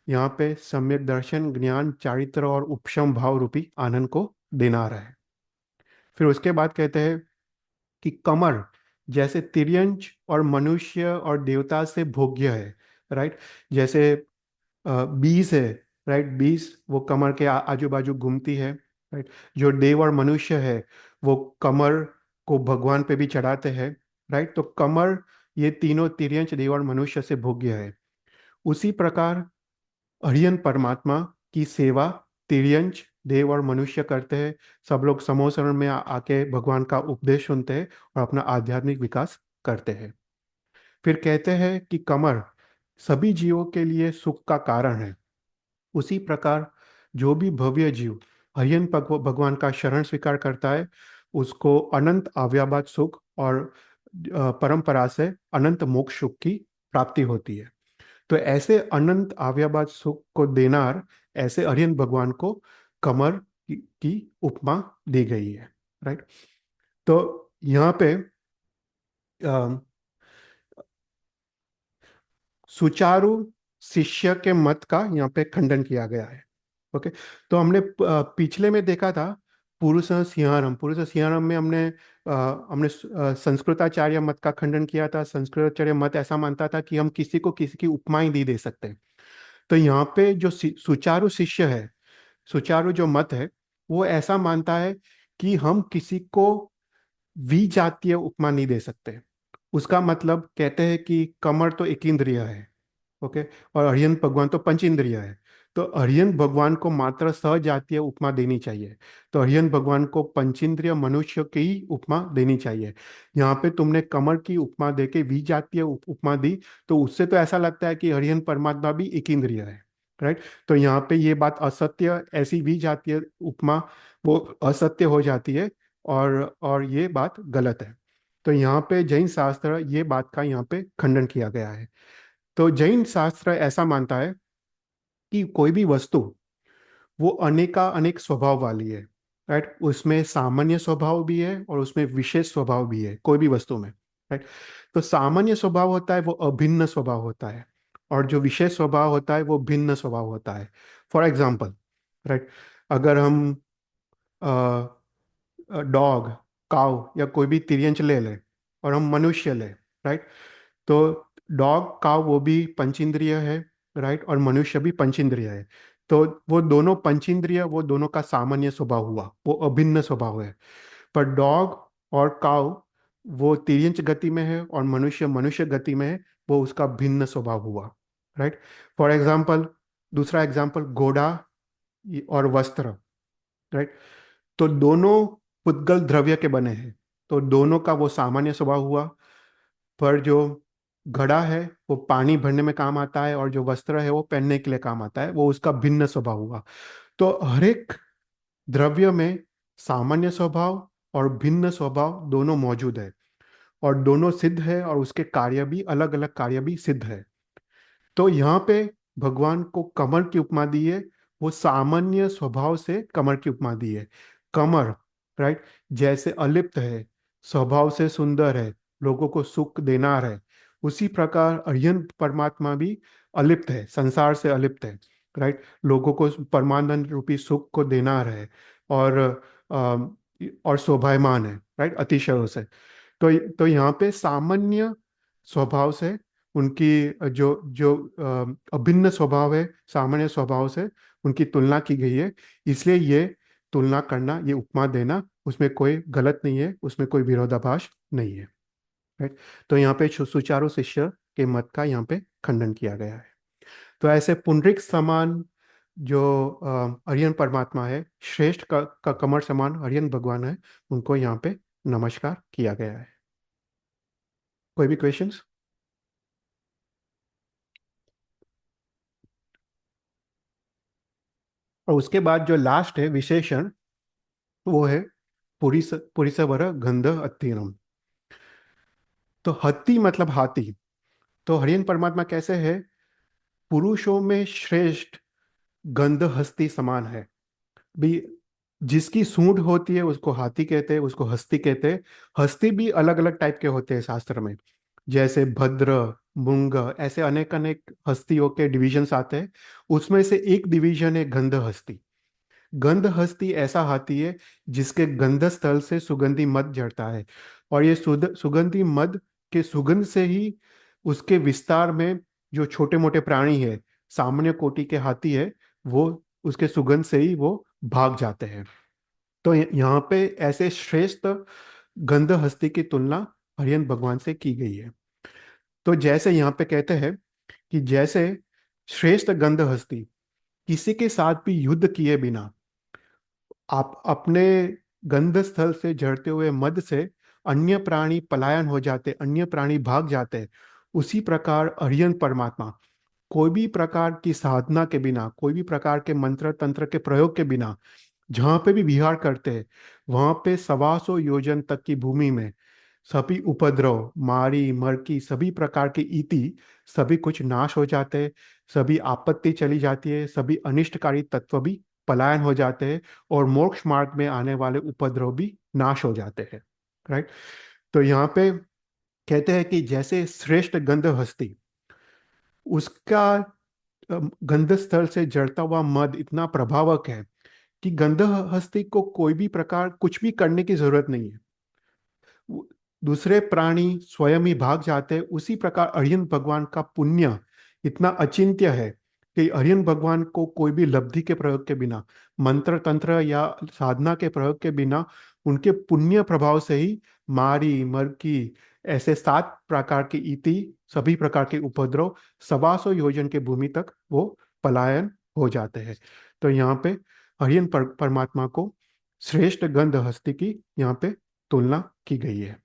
यहाँ पे सम्यक दर्शन, ज्ञान, चारित्र और उपशम भाव रूपी आनंद को देना रहा है। फिर उसके बाद कहते हैं कि कमर जैसे तिर्यंच और मनुष्य और देवता से भोग्य है, राइट। जैसे 20 है, राइट, 20 वो कमर के आजू बाजू घूमती है, राइट। जो देव और मनुष्य है वो कमर को भगवान पे भी चढ़ाते हैं, राइट। तो कमर ये तीनों तिर्यंच, देव और मनुष्य से भोग्य है। उसी प्रकार अरियन परमात्मा की सेवा तिर्यंच, देव और मनुष्य करते हैं। सब लोग समूह शरण में आके भगवान का उपदेश सुनते हैं और अपना आध्यात्मिक विकास करते हैं। फिर कहते हैं कि कमर सभी जीवों के लिए सुख का कारण है। उसी प्रकार जो भी भव्य जीव हरियन भगवान का शरण स्वीकार करता है, उसको अनंत अव्याभात सुख और परंपरा से अनंत मोक्ष सुख की प्राप्ति होती है। तो ऐसे अनंत अव्याभात सुख को देनार ऐसे हरियन भगवान को कमर की उपमा दी गई है, राइट। तो यहाँ पे सुचारू शिष्य के मत का यहाँ पे खंडन किया गया है। ओके। तो हमने पिछले में देखा था पुरुष सिंहारम, पुरुष सिंहारम में हमने संस्कृताचार्य मत का खंडन किया था। संस्कृताचार्य मत ऐसा मानता था कि हम किसी को किसी की उपमाएं नहीं दे सकते। तो यहाँ पे जो सुचारू शिष्य है, सुचारू जो मत है, वो ऐसा मानता है कि हम किसी को विजातीय उपमा नहीं दे सकते। उसका मतलब कहते हैं कि कमर तो एक इंद्रिय है, ओके, और अरियन भगवान तो पंच इंद्रिय है। तो अरियन भगवान को मात्र सजातीय उपमा देनी चाहिए। तो अरियन भगवान को पंचेंद्रिय मनुष्य की ही उपमा देनी चाहिए। यहाँ पे तुमने कमर की उपमा देके विजातीय उपमा दी, तो उससे तो ऐसा लगता है कि अरियन परमात्मा भी एक इंद्रिय है, राइट। तो यहाँ पे ये बात असत्य, ऐसी विजातीय उपमा वो असत्य हो जाती है, और ये बात गलत है। तो यहाँ पे जैन शास्त्र ये बात का यहाँ पे खंडन किया गया है। तो जैन शास्त्र ऐसा मानता है कि कोई भी वस्तु वो अनेका अनेक स्वभाव वाली है, राइट। उसमें सामान्य स्वभाव भी है और उसमें विशेष स्वभाव भी है कोई भी वस्तु में, राइट। तो सामान्य स्वभाव होता है वो अभिन्न स्वभाव होता है, और जो विशेष स्वभाव होता है वो भिन्न स्वभाव होता है। फॉर एग्जाम्पल, राइट, अगर हम डॉग, काउ या कोई भी तिर्यंच ले लें और हम मनुष्य लें, राइट। तो डॉग का वो भी पंचेंद्रिय है, राइट, और मनुष्य भी पंचेंद्रिय है। तो वो दोनों पंचेंद्रिय, वो दोनों का सामान्य स्वभाव हुआ, वो अभिन्न स्वभाव है। पर डॉग और काउ वो तिर्यंच गति में है, और मनुष्य मनुष्य गति में है, वो उसका भिन्न स्वभाव हुआ, राइट। फॉर एग्जाम्पल, दूसरा एग्जाम्पल, घोड़ा और वस्त्र, राइट। तो दोनों पुद्गल द्रव्य के बने हैं, तो दोनों का वो सामान्य स्वभाव हुआ। पर जो घड़ा है वो पानी भरने में काम आता है, और जो वस्त्र है वो पहनने के लिए काम आता है, वो उसका भिन्न स्वभाव हुआ। तो हर एक द्रव्य में सामान्य स्वभाव और भिन्न स्वभाव दोनों मौजूद है, और दोनों सिद्ध है, और उसके कार्य भी, अलग अलग कार्य भी सिद्ध है। तो यहाँ पे भगवान को कमर की उपमा दी है, वो सामान्य स्वभाव से कमर की उपमा दी है। कमर, राइट, जैसे अलिप्त है, स्वभाव से सुंदर है, लोगों को सुख देनार है, उसी प्रकार अरिहंत परमात्मा भी अलिप्त है, संसार से अलिप्त है, राइट, लोगों को परमानंद रूपी सुख को देनार है, और शोभायमान है, राइट, अतिशयों से। तो यहाँ पे सामान्य स्वभाव से उनकी जो जो अभिन्न स्वभाव है, सामान्य स्वभाव से उनकी तुलना की गई है। इसलिए ये तुलना करना, ये उपमा देना, उसमें कोई गलत नहीं है, उसमें कोई विरोधाभास नहीं है, राइट। तो यहाँ पे सुचारु शिष्य के मत का यहाँ पे खंडन किया गया है। तो ऐसे पुंडरीक समान जो अरियन परमात्मा है, श्रेष्ठ का कमर समान अरियन भगवान है, उनको यहाँ पे नमस्कार किया गया है। कोई भी क्वेश्चंस? और उसके बाद जो लास्ट है विशेषण, वो है पुरीसवर गंध अत्तीरम। तो हत्ती मतलब हाथी। तो हरियन परमात्मा कैसे है? पुरुषों में श्रेष्ठ गंध हस्ती समान है भी। जिसकी सूंड होती है उसको हाथी कहते हैं, उसको हस्ती कहते हैं। हस्ती भी अलग अलग टाइप के होते हैं शास्त्र में, जैसे भद्र, मुंग, ऐसे अनेक अनेक हस्तियों के डिविजन्स आते हैं। उसमें से एक डिवीजन है गंध हस्ती। गंध हस्ती ऐसा हाथी है जिसके गंध स्थल से सुगंधी मद झड़ता है, और ये सुगंधी मद के सुगंध से ही उसके विस्तार में जो छोटे मोटे प्राणी है, सामान्य कोटि के हाथी है, वो उसके सुगंध से ही वो भाग जाते हैं। तो यहाँ पे ऐसे श्रेष्ठ गंध हस्ती की तुलना हरियन भगवान से की गई है। तो जैसे यहाँ पे कहते हैं कि जैसे श्रेष्ठ गंध हस्ती किसी के साथ भी युद्ध किए बिना आप अपने गंध स्थल से झड़ते हुए मद से अन्य प्राणी पलायन हो जाते, अन्य प्राणी भाग जाते, उसी प्रकार अरियन परमात्मा कोई भी प्रकार की साधना के बिना, कोई भी प्रकार के मंत्र तंत्र के प्रयोग के बिना जहाँ पे भी विहार करते हैं, वहाँ पे 125 योजन तक की भूमि में सभी उपद्रव, मारी मरकी, सभी प्रकार की इति, सभी कुछ नाश हो जाते हैं, सभी आपत्ति चली जाती है, सभी अनिष्टकारी तत्व भी पलायन हो जाते हैं, और मोक्ष मार्ग में आने वाले उपद्रव भी नाश हो जाते हैं, राइट। तो यहाँ पे कहते हैं कि जैसे श्रेष्ठ गंध हस्ती, उसका गंध स्थल से जड़ता हुआ मद इतना प्रभावक है कि गंध हस्ती को कोई भी प्रकार कुछ भी करने की जरूरत नहीं है, दूसरे प्राणी स्वयं ही भाग जाते हैं। उसी प्रकार अरियन भगवान का पुण्य इतना अचिंत्य है कि अरियन भगवान को कोई भी लब्धि के प्रयोग के बिना, मंत्र तंत्र या साधना के प्रयोग के बिना, उनके पुण्य प्रभाव से ही मारी मरकी ऐसे 7 प्रकार की इति, सभी प्रकार के उपद्रव 125 योजन के भूमि तक वो पलायन हो जाते हैं। तो यहाँ पे अरियन परमात्मा को श्रेष्ठ गंध हस्ती की यहाँ पे तुलना की गई है।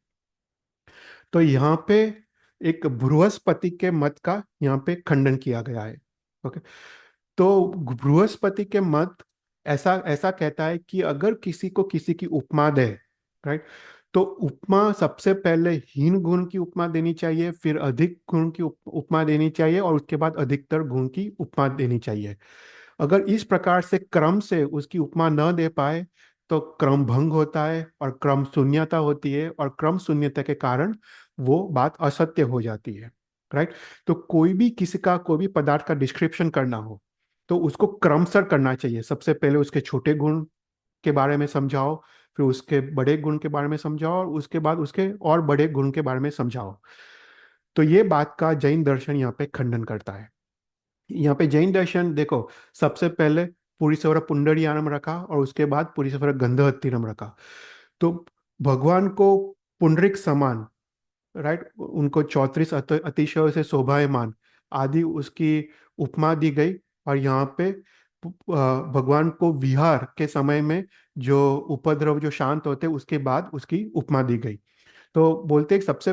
तो यहाँ पे एक बृहस्पति के मत का यहाँ पे खंडन किया गया है। ओके। तो बृहस्पति के मत ऐसा ऐसा कहता है कि अगर किसी को किसी की उपमा दे, राइट, तो उपमा सबसे पहले हीन गुण की उपमा देनी चाहिए, फिर अधिक गुण की उपमा देनी चाहिए, और उसके बाद अधिकतर गुण की उपमा देनी चाहिए। अगर इस प्रकार से क्रम से उसकी उपमा न दे पाए तो क्रम भंग होता है, और क्रम शून्यता होती है, और क्रम शून्यता के कारण वो बात असत्य हो जाती है, राइट। तो कोई भी किसी का कोई भी पदार्थ का डिस्क्रिप्शन करना हो तो उसको क्रमशः करना चाहिए। सबसे पहले उसके छोटे गुण के बारे में समझाओ, फिर उसके बड़े गुण के बारे में समझाओ, और उसके बाद उसके और बड़े गुण के बारे में समझाओ। तो ये बात का जैन दर्शन यहाँ पे खंडन करता है। यहाँ पे जैन दर्शन देखो, सबसे पहले पुरीश्वरा पुंडरीयानम रखा और उसके बाद पुरीश्वरा गंधहत्तीरम रखा। तो भगवान को पुंडरिक समान, राइट, उनको 34 अतिशयों से शोभायमान आदि उसकी उपमा दी गई। और यहाँ पे भगवान को विहार के समय में जो उपद्रव जो शांत होते उसके बाद उसकी उपमा दी गई। तो बोलते हैं कि सबसे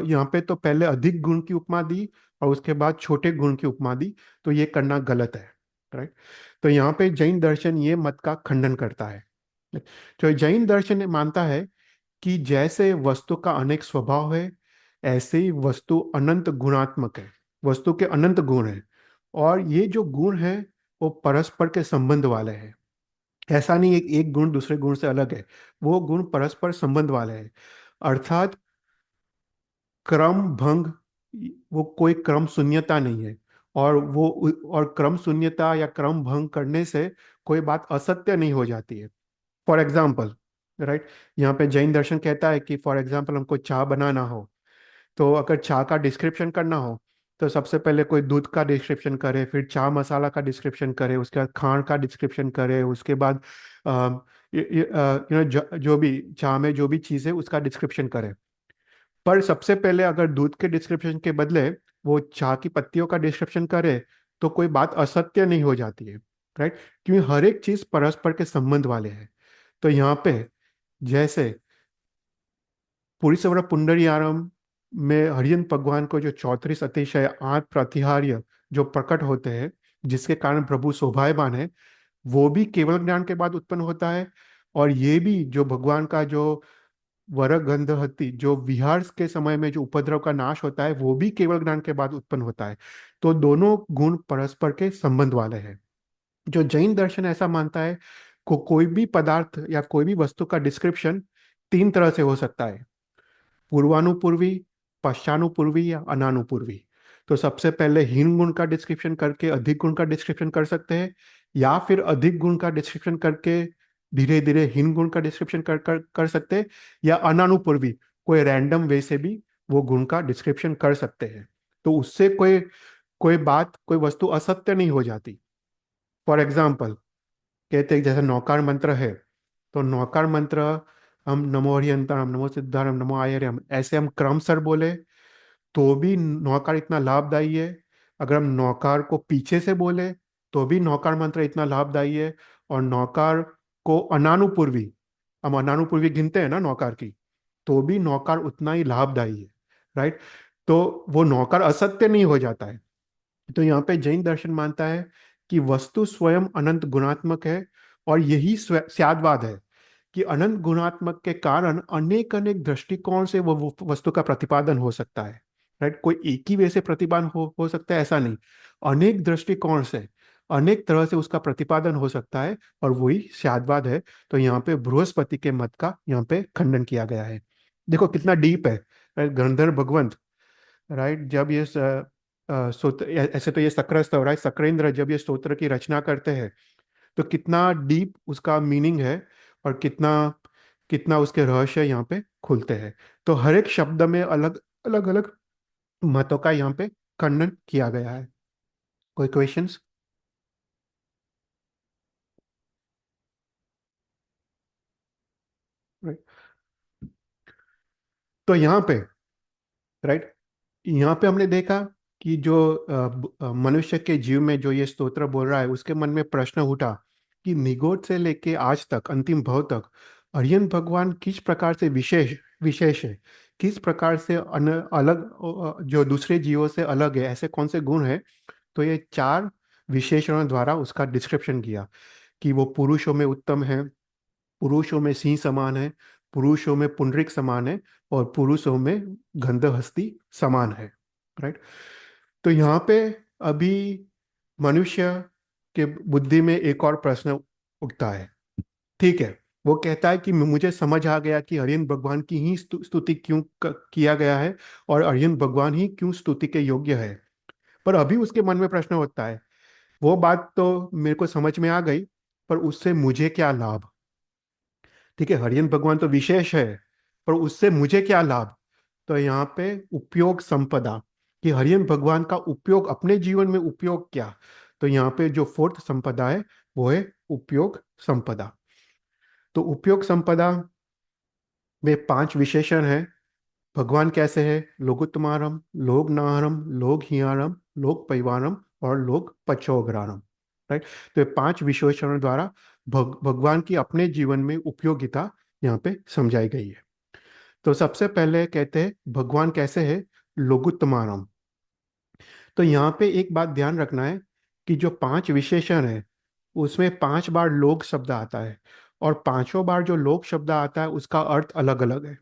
यहाँ पे तो पहले अधिक गुण की उपमा दी और उसके बाद छोटे गुण की उपमा दी, तो ये करना गलत है, राइट। तो यहाँ पे जैन दर्शन ये मत का खंडन करता है। तो जैन दर्शन मानता है कि जैसे वस्तु का अनेक स्वभाव है, ऐसे ही वस्तु अनंत गुणात्मक है, वस्तु के अनंत गुण हैं। और ये जो गुण हैं वो परस्पर के संबंध वाले हैं। ऐसा नहीं एक एक गुण दूसरे गुण से अलग है, वो गुण परस्पर संबंध वाले हैं। अर्थात क्रम भंग, वो कोई क्रम शून्यता नहीं है। और वो और क्रम शून्यता या क्रम भंग करने से कोई बात असत्य नहीं हो जाती है। फॉर एग्जाम्पल, राइट, यहाँ पे जैन दर्शन कहता है कि फॉर एग्जाम्पल हमको चाय बनाना हो, तो अगर चाय का डिस्क्रिप्शन करना हो तो सबसे पहले कोई दूध का डिस्क्रिप्शन करे, फिर चाय मसाला का डिस्क्रिप्शन करे, उसके बाद खांड का डिस्क्रिप्शन करे, उसके बाद जो भी चाय में जो भी चीज़ है उसका डिस्क्रिप्शन करे। पर सबसे पहले अगर दूध के डिस्क्रिप्शन के बदले वो चाय की पत्तियों का डिस्क्रिप्शन करे तो कोई बात असत्य नहीं हो जाती है, राइट, क्योंकि हर एक चीज परस्पर के संबंध वाले हैं। तो यहाँ पे जैसे पुरीश्वरा पुंडरीयारम में हरियन भगवान को जो 34 अतिशय 8 प्रतिहार्य जो प्रकट होते हैं, जिसके कारण प्रभु शोभायमान है, वो भी केवल ज्ञान के बाद उत्पन्न होता है। और ये भी जो भगवान का जो वरगंधहति जो विहार के समय में जो उपद्रव का नाश होता है, वो भी केवल ज्ञान के बाद उत्पन्न होता है। तो दोनों गुण परस्पर के संबंध वाले हैं। जो जैन दर्शन ऐसा मानता है को कोई भी पदार्थ या कोई भी वस्तु का डिस्क्रिप्शन तीन तरह से हो सकता है: पूर्वानुपूर्वी, पश्चानुपूर्वी या अनानुपूर्वी। तो सबसे पहले हीन गुण का डिस्क्रिप्शन करके अधिक गुण का डिस्क्रिप्शन कर सकते हैं, या फिर अधिक गुण का डिस्क्रिप्शन करके धीरे धीरे हीन गुण का डिस्क्रिप्शन कर सकते हैं, या अनानुपूर्वी कोई रैंडम वे से भी वो गुण का डिस्क्रिप्शन कर सकते हैं। तो उससे कोई कोई बात कोई वस्तु असत्य नहीं हो जाती। फॉर एग्जाम्पल, कहते हैं जैसे नौकार मंत्र है, तो नौकार मंत्र हम नमो हरियंतरम, नमो सिद्धारम, नमो आयर्यम, ऐसे हम क्रमशः बोले तो भी नौकार इतना लाभदायी है। अगर हम नौकार को पीछे से बोले तो भी नौकार मंत्र इतना लाभदायी है। और नौकार को अनानुपूर्वी, हम अनानुपूर्वी गिनते हैं ना नौकार की, तो भी नौकार उतना ही लाभदायी है, राइट। तो वो नौकार असत्य नहीं हो जाता है। तो यहाँ पे जैन दर्शन मानता है कि वस्तु स्वयं अनंत गुणात्मक है। और यही स्याद्वाद है कि अनंत गुणात्मक के कारण अनेक अनेक दृष्टिकोण से वो वस्तु का प्रतिपादन हो सकता है, राइट। कोई एक ही वे से प्रतिपादन हो सकता है ऐसा नहीं, अनेक दृष्टिकोण से अनेक तरह से उसका प्रतिपादन हो सकता है, और वही स्याद्वाद है। तो यहाँ पे बृहस्पति के मत का यहाँ पे खंडन किया गया है। देखो कितना डीप है, गंधर्व भगवंत, राइट, जब ये सूत्र ऐसे तो ये शक्र स्तव, राइट, शक्रेंद्र जब ये स्तोत्र की रचना करते हैं तो कितना डीप उसका मीनिंग है, और कितना कितना उसके रहस्य यहाँ पे खुलते हैं। तो हर एक शब्द में अलग अलग अलग मतों का यहाँ पे खंडन किया गया है। कोई क्वेश्चंस? राइट, तो यहाँ पे, राइट, यहाँ पे हमने देखा कि जो मनुष्य के जीव में जो ये स्तोत्र बोल रहा है उसके मन में प्रश्न उठा कि निगोद से लेके आज तक अंतिम भव तक अरियन भगवान किस प्रकार से विशेष विशेष है, किस प्रकार से अलग जो दूसरे जीवों से अलग है, ऐसे कौन से गुण है। तो ये चार विशेषणों द्वारा उसका डिस्क्रिप्शन किया कि वो पुरुषों में उत्तम है, पुरुषों में सिंह समान है, पुरुषों में पुंडरिक समान है, और पुरुषों में गंधहस्ती समान है, राइट। तो यहाँ पे अभी मनुष्य के बुद्धि में एक और प्रश्न उठता है। ठीक है, वो कहता है कि मुझे समझ आ गया कि आर्यन भगवान की ही स्तुति क्यों किया गया है, और आर्यन भगवान ही क्यों स्तुति के योग्य है। पर अभी उसके मन में प्रश्न होता है, वो बात तो मेरे को समझ में आ गई, पर उससे मुझे क्या लाभ। ठीक है, हरियन भगवान तो विशेष है, पर उससे मुझे क्या लाभ। तो यहाँ पे उपयोग संपदा, कि हरिहर भगवान का उपयोग अपने जीवन में उपयोग क्या। तो यहाँ पे जो फोर्थ संपदा है वो है उपयोग संपदा। तो उपयोग संपदा में 5 विशेषण है। भगवान कैसे है? लोगुत्तमारम, लोग नाहरम, लोग हियारम, लोग परिवारम और लोग पचोग्रारम। राइट। तो ये 5 विशेषणों द्वारा भगवान की अपने जीवन में उपयोगिता यहाँ पे समझाई गई है। तो सबसे पहले कहते हैं भगवान कैसे है? लोगुत्तमारम। तो यहाँ पे एक बात ध्यान रखना है कि जो 5 विशेषण है उसमें 5 बार लोग शब्द आता है, और पांचों बार जो लोग शब्द आता है उसका अर्थ अलग अलग है।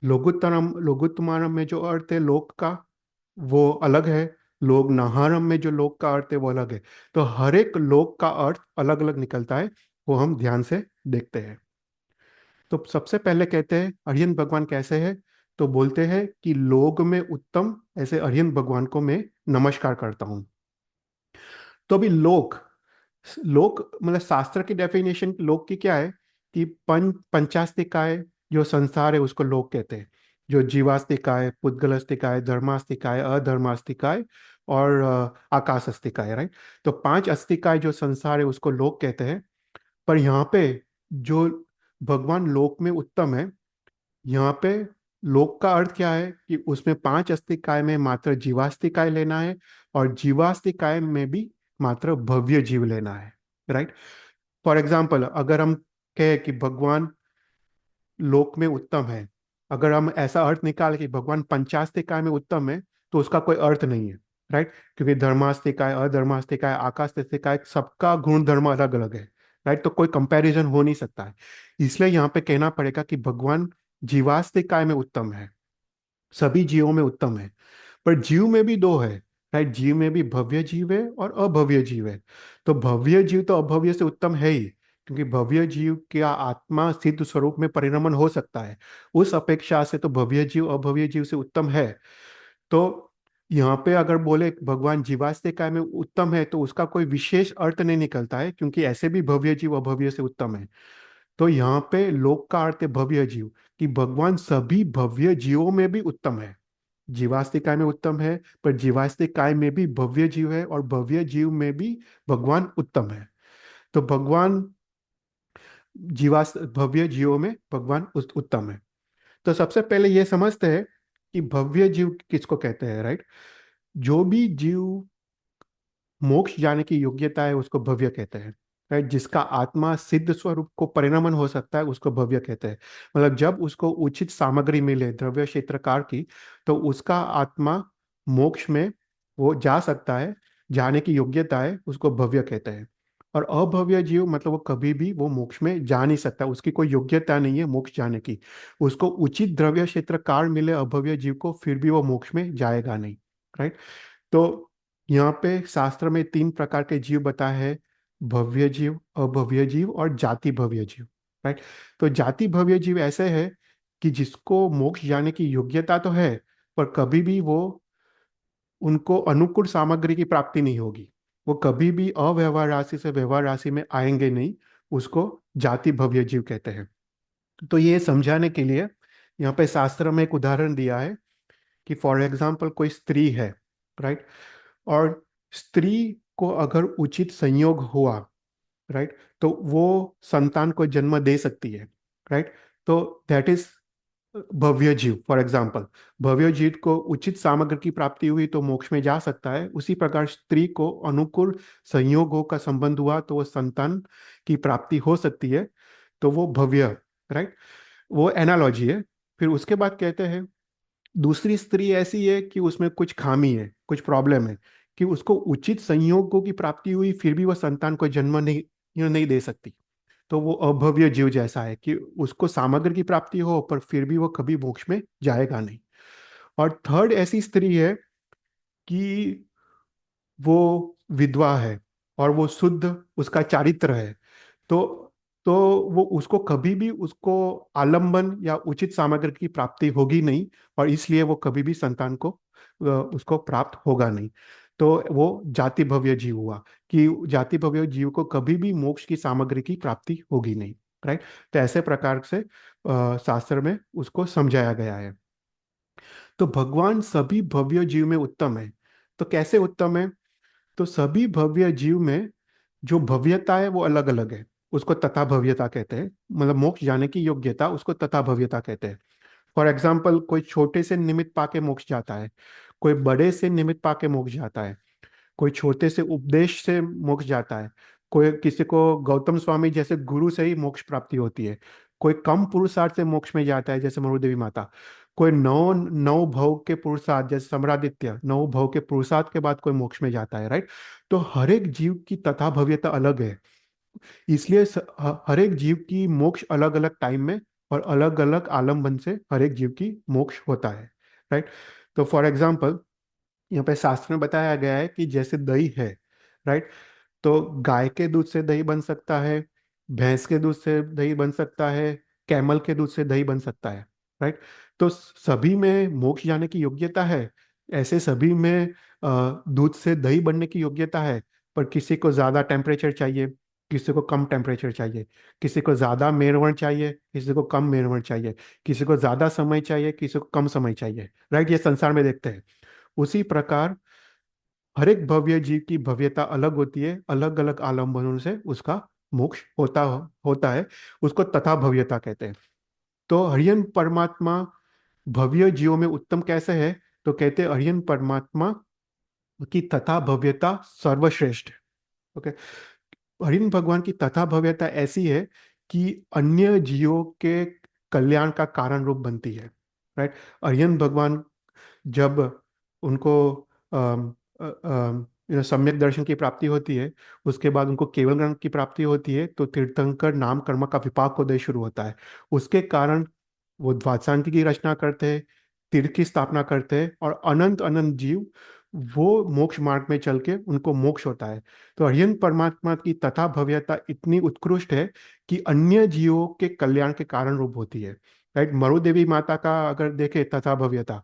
लोगुत्तमारम में जो अर्थ है लोक का वो अलग है, लोग नाहारम में जो लोक का अर्थ है वो अलग है। तो हर एक लोक का अर्थ अलग अलग निकलता है, वो हम ध्यान से देखते हैं। तो सबसे पहले कहते हैं अरिहंत भगवान कैसे है। तो बोलते हैं कि लोग में उत्तम, ऐसे अरिहंत भगवान को मैं नमस्कार करता हूँ। तो अभी लोक, लोक मतलब शास्त्र की डेफिनेशन लोक की क्या है कि पंचास्तिकाय जो संसार है उसको लोक कहते हैं। जो जीवास्तिकाय, पुद्गलास्तिकाय, धर्मास्तिकाय, अधर्मास्तिकाय और आकाश अस्तिकाय। राइट। तो 5 अस्तिकाय जो संसार है उसको लोक कहते हैं। पर यहाँ पे जो भगवान लोक में उत्तम है, यहाँ पे लोक का अर्थ क्या है कि उसमें 5 अस्तिकाय में मात्र जीवास्तिकाय लेना है, और जीवास्तिकाय में भी मात्र भव्य जीव लेना है। राइट। फॉर एग्जाम्पल अगर हम कहें कि भगवान लोक में उत्तम है, अगर हम ऐसा अर्थ निकालें कि भगवान पंचास्तिकाय में उत्तम है, तो उसका कोई अर्थ नहीं है। राइट। क्योंकि धर्मास्तिकाय, अधर्मास्तिकाय, आकाशस्तिकाय सबका गुण धर्म अलग अलग है। राइट। तो कोई कंपैरिजन हो नहीं सकता है। इसलिए यहाँ पे कहना पड़ेगा कि भगवान जीवास्तिकाय में उत्तम है, सभी जीवों में उत्तम है। पर जीव में भी दो है। राइट। जीव में भी भव्य जीव है और अभव्य जीव है। तो भव्य जीव तो अभव्य से उत्तम है ही, क्योंकि भव्य जीव का आत्मा सिद्ध स्वरूप में परिणमन हो सकता है। उस अपेक्षा से तो भव्य जीव अभव्य जीव से उत्तम है। तो यहाँ पे अगर बोले भगवान जीवास्तिकाय में उत्तम है तो उसका कोई विशेष अर्थ नहीं निकलता है, क्योंकि ऐसे भी भव्य जीव अभव्य से उत्तम है। तो यहाँ पे लोक का अर्थ है भव्य जीव, कि भगवान सभी भव्य जीवों में भी उत्तम है। जीवास्तिकाय में उत्तम है, पर जीवास्तिकाय में भी भव्य जीव है, और भव्य जीव में भी भगवान उत्तम है। तो भगवान जीवास्त भव्य जीवों में भगवान उत्तम है। तो सबसे पहले ये समझते हैं कि भव्य जीव किसको कहते हैं। राइट। जो भी जीव मोक्ष जाने की योग्यता है उसको भव्य कहते हैं। राइट। जिसका आत्मा सिद्ध स्वरूप को परिणमन हो सकता है उसको भव्य कहते हैं। मतलब जब उसको उचित सामग्री मिले द्रव्य क्षेत्रकार की, तो उसका आत्मा मोक्ष में वो जा सकता है, जाने की योग्यता है, उसको भव्य कहते हैं। और अभव्य जीव मतलब वो कभी भी वो मोक्ष में जा नहीं सकता, उसकी कोई योग्यता नहीं है मोक्ष जाने की। उसको उचित द्रव्य क्षेत्रकार मिले अभव्य जीव को, फिर भी वो मोक्ष में जाएगा नहीं। राइट। तो यहाँ पे शास्त्र में 3 प्रकार के जीव बताए हैं: भव्य जीव, अभव्य जीव और जाति भव्य जीव। राइट। तो जाति भव्य जीव ऐसे है कि जिसको मोक्ष जाने की योग्यता तो है, पर कभी भी वो उनको अनुकूल सामग्री की प्राप्ति नहीं होगी, वो कभी भी अव्यवहार राशि से व्यवहार राशि में आएंगे नहीं। उसको जाति भव्य जीव कहते हैं। तो ये समझाने के लिए यहाँ पे शास्त्र में एक उदाहरण दिया है कि फॉर एग्जाम्पल कोई स्त्री है। राइट। और स्त्री को अगर उचित संयोग हुआ, राइट, तो वो संतान को जन्म दे सकती है। राइट। तो दैट इज भव्य जीव। फॉर एग्जाम्पल भव्य जीव को उचित सामग्री की प्राप्ति हुई तो मोक्ष में जा सकता है। उसी प्रकार स्त्री को अनुकूल संयोगों का संबंध हुआ तो वो संतान की प्राप्ति हो सकती है, तो वो भव्य। राइट। वो एनालॉजी है। फिर उसके बाद कहते हैं दूसरी स्त्री ऐसी है कि उसमें कुछ खामी है, कुछ प्रॉब्लम है, कि उसको उचित संयोगों की प्राप्ति हुई फिर भी वह संतान को जन्म नहीं नहीं दे सकती। तो वो अभव्य जीव जैसा है कि उसको सामग्री की प्राप्ति हो पर फिर भी वो कभी मोक्ष में जाएगा नहीं। और थर्ड ऐसी स्त्री है कि वो विधवा है और वो शुद्ध उसका चारित्र है। तो तो वो उसको कभी भी उसको आलंबन या उचित सामग्री की प्राप्ति होगी नहीं, और इसलिए वो कभी भी संतान को उसको प्राप्त होगा नहीं। तो वो जाति भव्य जीव हुआ, कि जाति भव्य जीव को कभी भी मोक्ष की सामग्री की प्राप्ति होगी नहीं। राइट। तो ऐसे प्रकार से शास्त्र में उसको समझाया गया है। तो भगवान सभी भव्य जीव में उत्तम है। तो कैसे उत्तम है? तो सभी भव्य जीव में जो भव्यता है वो अलग अलग है, उसको तथा भव्यता कहते हैं। मतलब मोक्ष जाने की योग्यता, उसको तथा भव्यता कहते हैं। फॉर एग्जाम्पल, कोई छोटे से निमित्त पाके मोक्ष जाता है, कोई बड़े से निमित्त पाके मोक्ष जाता है, कोई छोटे से उपदेश से मोक्ष जाता है, कोई किसी को गौतम स्वामी जैसे गुरु से ही मोक्ष प्राप्ति होती है, कोई कम पुरुषार्थ से मोक्ष में जाता है जैसे मरुदेवी माता, कोई नौ नौ भव के पुरुषार्थ जैसे सम्रादित्य, नौ भव के पुरुषार्थ के बाद कोई मोक्ष में जाता है, राइट। तो हर एक जीव की तथा भव्यता अलग है। इसलिए हर एक जीव की मोक्ष अलग अलग टाइम में और अलग अलग आलम्बन से हर एक जीव की मोक्ष होता है, राइट। तो फॉर एग्जाम्पल, यहाँ पे शास्त्र में बताया गया है कि जैसे दही है, राइट, तो गाय के दूध से दही बन सकता है, भैंस के दूध से दही बन सकता है, कैमल के दूध से दही बन सकता है, राइट। तो सभी में मोक्ष जाने की योग्यता है। ऐसे सभी में दूध से दही बनने की योग्यता है। पर किसी को ज़्यादा टेम्परेचर चाहिए, किसी को कम टेम्परेचर चाहिए, किसी को ज़्यादा मेरवण चाहिए, किसी को कम मेरवण चाहिए, किसी को ज़्यादा समय चाहिए, किसी को कम समय चाहिए, राइट। ये संसार में देखते हैं। उसी प्रकार हर एक भव्य जीव की भव्यता अलग होती है, अलग अलग आलम्बनों से उसका मोक्ष होता होता है। उसको तथा भव्यता कहते हैं। तो हरियन परमात्मा भव्य जीवों में उत्तम कैसे है? तो कहते हैं हरियन परमात्मा की तथा भव्यता सर्वश्रेष्ठ है। ओके। हरियन भगवान की तथा भव्यता ऐसी है कि अन्य जीवों के कल्याण का कारण रूप बनती है, राइट। हरियन भगवान जब उनको सम्यक दर्शन की प्राप्ति होती है, उसके बाद उनको केवल ज्ञान की प्राप्ति होती है, तो तीर्थंकर नाम कर्म का विपाक उदय शुरू होता है। उसके कारण वो द्वादशांति की रचना करते हैं, तीर्थ की स्थापना करते हैं, और अनंत अनंत जीव वो मोक्ष मार्ग में चल के उनको मोक्ष होता है। तो हरियन परमात्मा की तथा भव्यता इतनी उत्कृष्ट है कि अन्य जीवों के कल्याण के कारण रूप होती है, राइट। मरुदेवी माता का अगर देखे तथा भव्यता,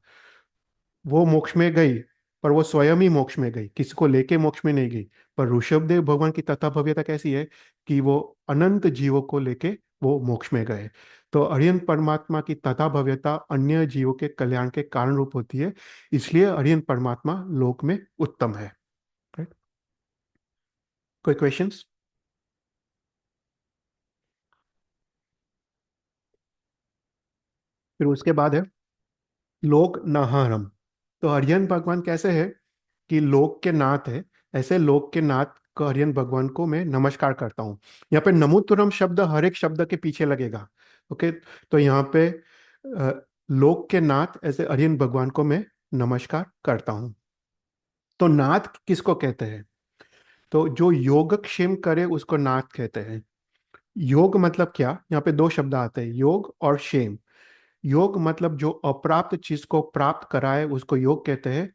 वो मोक्ष में गई, पर वो स्वयं ही मोक्ष में गई, किसी को लेके मोक्ष में नहीं गई। पर ऋषभदेव भगवान की तथा भव्यता कैसी है कि वो अनंत जीवों को लेके वो मोक्ष में गए। तो अरिहंत परमात्मा की तथा भव्यता अन्य जीवों के कल्याण के कारण रूप होती है। इसलिए अरिहंत परमात्मा लोक में उत्तम है, राइट। कोई क्वेश्चंस? फिर उसके बाद है लोक नाहरम। तो हरिहन भगवान कैसे है कि लोक के नाथ है। ऐसे लोक के नाथ को हरिहन भगवान को मैं नमस्कार करता हूँ। यहाँ पे नमोत्तरम शब्द हर एक शब्द के पीछे लगेगा। ओके। तो यहाँ पे लोक के नाथ ऐसे हरिहन भगवान को मैं नमस्कार करता हूँ। तो नाथ किसको कहते हैं? तो जो योगक्षेम करे उसको नाथ कहते हैं। योग मतलब क्या? यहाँ पे दो शब्द आते हैं, योग और क्षेम। योग मतलब जो अप्राप्त चीज को प्राप्त कराए उसको योग कहते हैं,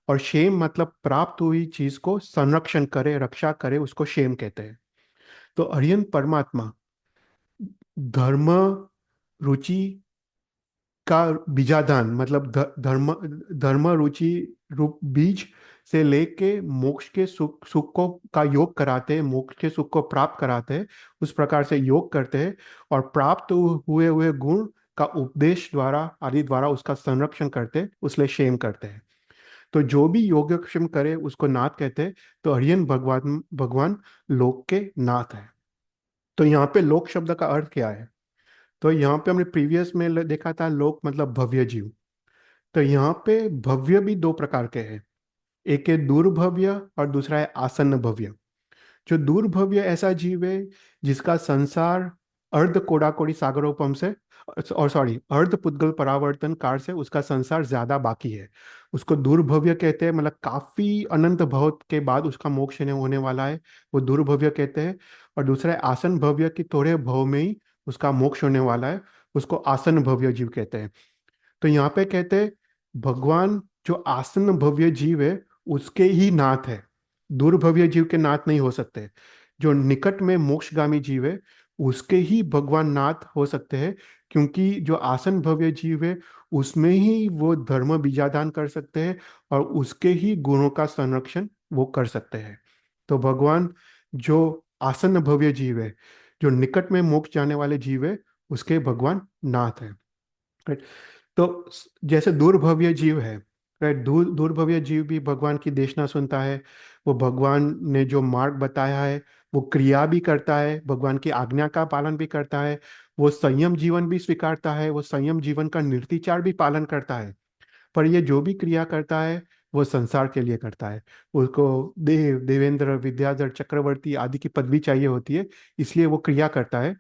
और क्षेम मतलब प्राप्त हुई चीज को संरक्षण करे, रक्षा करे, उसको क्षेम कहते हैं। तो अरिहंत परमात्मा धर्म रुचि का बीजाधान, मतलब धर्म धर्म रुचि रूप बीज से लेके मोक्ष के सुख सुख को का योग कराते हैं, मोक्ष के सुख को प्राप्त कराते हैं, उस प्रकार से योग करते हैं। और प्राप्त हुए हुए गुण का उपदेश द्वारा आदि द्वारा उसका संरक्षण करते हैं, उसलिए क्षेम करते हैं। तो जो भी योगक्षेम करे उसको नाथ कहते हैं। तो हरियन भगवान भगवान लोक के नाथ है। तो यहाँ पे लोक शब्द का अर्थ क्या है? तो यहाँ पे हमने प्रीवियस में देखा था लोक मतलब भव्य जीव। तो यहाँ पे भव्य भी दो प्रकार के हैं। एक है दुर्भव्य और दूसरा है आसन्न भव्य। जो दुर्भव्य ऐसा जीव है जिसका संसार अर्ध कोडाकोड़ी सागरोपम से, और सॉरी, अर्ध पुद्गल परावर्तन काल से उसका संसार ज्यादा बाकी है, उसको दुर्भव्य कहते हैं। मतलब काफी अनंत भव के बाद उसका मोक्ष होने वाला है, वो दुर्भव्य कहते हैं। और दूसरा है आसन भव्य, की थोड़े भव में ही उसका मोक्ष होने वाला है, उसको आसन भव्य जीव कहते हैं। तो यहाँ पे कहते हैं भगवान जो आसन भव्य जीव है उसके ही नाथ है, दुर्भव्य जीव के नाथ नहीं हो सकते। जो निकट में मोक्षगामी जीव है उसके ही भगवान नाथ हो सकते हैं, क्योंकि जो आसन भव्य जीव है उसमें ही वो धर्म बीजादान कर सकते हैं और उसके ही गुणों का संरक्षण वो कर सकते हैं। तो भगवान जो आसन भव्य जीव है, जो निकट में मोक्ष जाने वाले जीव है, उसके भगवान नाथ है। तो जैसे दूरभव्य जीव है, राइट, दूरभव्य जीव भी भगवान की देशना सुनता है। वो भगवान ने जो मार्ग बताया है वो क्रिया भी करता है, भगवान की आज्ञा का पालन भी करता है। वो संयम जीवन भी स्वीकारता है, वो संयम जीवन का निर्तिचार भी पालन करता है। पर ये जो भी क्रिया करता है वो संसार के लिए करता है। उसको देवेंद्र, विद्याधर, चक्रवर्ती आदि की पदवी चाहिए होती है, इसलिए वो क्रिया करता है।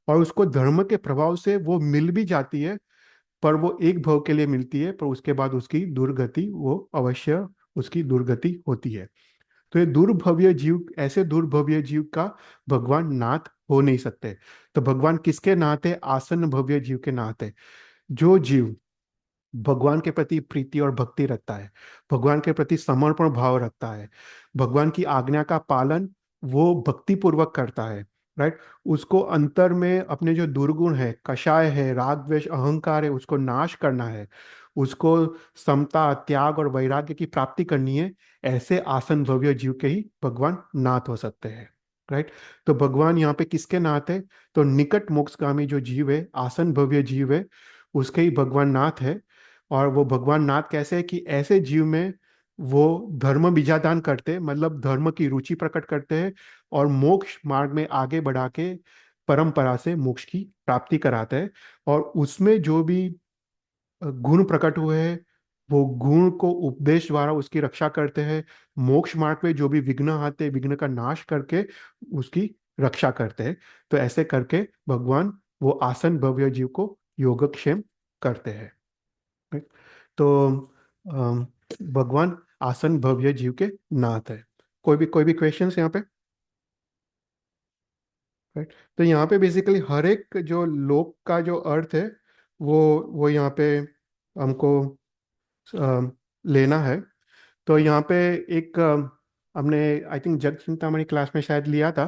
और उसको धर्म के प्रभाव से वो मिल भी जाती है, पर वो एक भव के लिए मिलती है, पर उसके बाद उसकी दुर्गति, वो अवश्य उसकी दुर्गति होती है। तो ये दुर्भव्य जीव, ऐसे दुर्भव्य जीव का भगवान नाथ हो नहीं सकते। तो भगवान किसके नाथ है? आसन भव्य जीव के नाथ है। जो जीव भगवान के प्रति प्रीति और भक्ति रखता है, भगवान के प्रति समर्पण भाव रखता है, भगवान की आज्ञा का पालन वो भक्ति पूर्वक करता है, राइट, उसको अंतर में अपने जो दुर्गुण है, कषाय है, राग द्वेष अहंकार है, उसको नाश करना है, उसको समता, त्याग और वैराग्य की प्राप्ति करनी है। ऐसे आसन भव्य जीव के ही भगवान नाथ हो सकते हैं, राइट। तो भगवान यहाँ पे किसके नाथ है? तो निकट मोक्षगामी जो जीव है, आसन भव्य जीव है, उसके ही भगवान नाथ है। और वो भगवान नाथ कैसे है कि ऐसे जीव में वो धर्म बीजादान करते, मतलब धर्म की रुचि प्रकट करते हैं, और मोक्ष मार्ग में आगे बढ़ा के परंपरा से मोक्ष की प्राप्ति कराते हैं। और उसमें जो भी गुण प्रकट हुए हैं वो गुण को उपदेश द्वारा उसकी रक्षा करते हैं। मोक्ष मार्ग में जो भी विघ्न आते हैं, विघ्न का नाश करके उसकी रक्षा करते हैं। तो ऐसे करके भगवान वो आसन भव्य जीव को योगक्षेम करते हैं, right? तो अम, भगवान आसन भव्य जीव के नाथ है। कोई भी क्वेश्चंस यहाँ पे? राइट। तो यहाँ पे बेसिकली हर एक जो लोक का जो अर्थ है वो वो यहाँ पे हमको अम, लेना है। तो यहाँ पे एक हमने I think jug Chintamani class में शायद लिया था,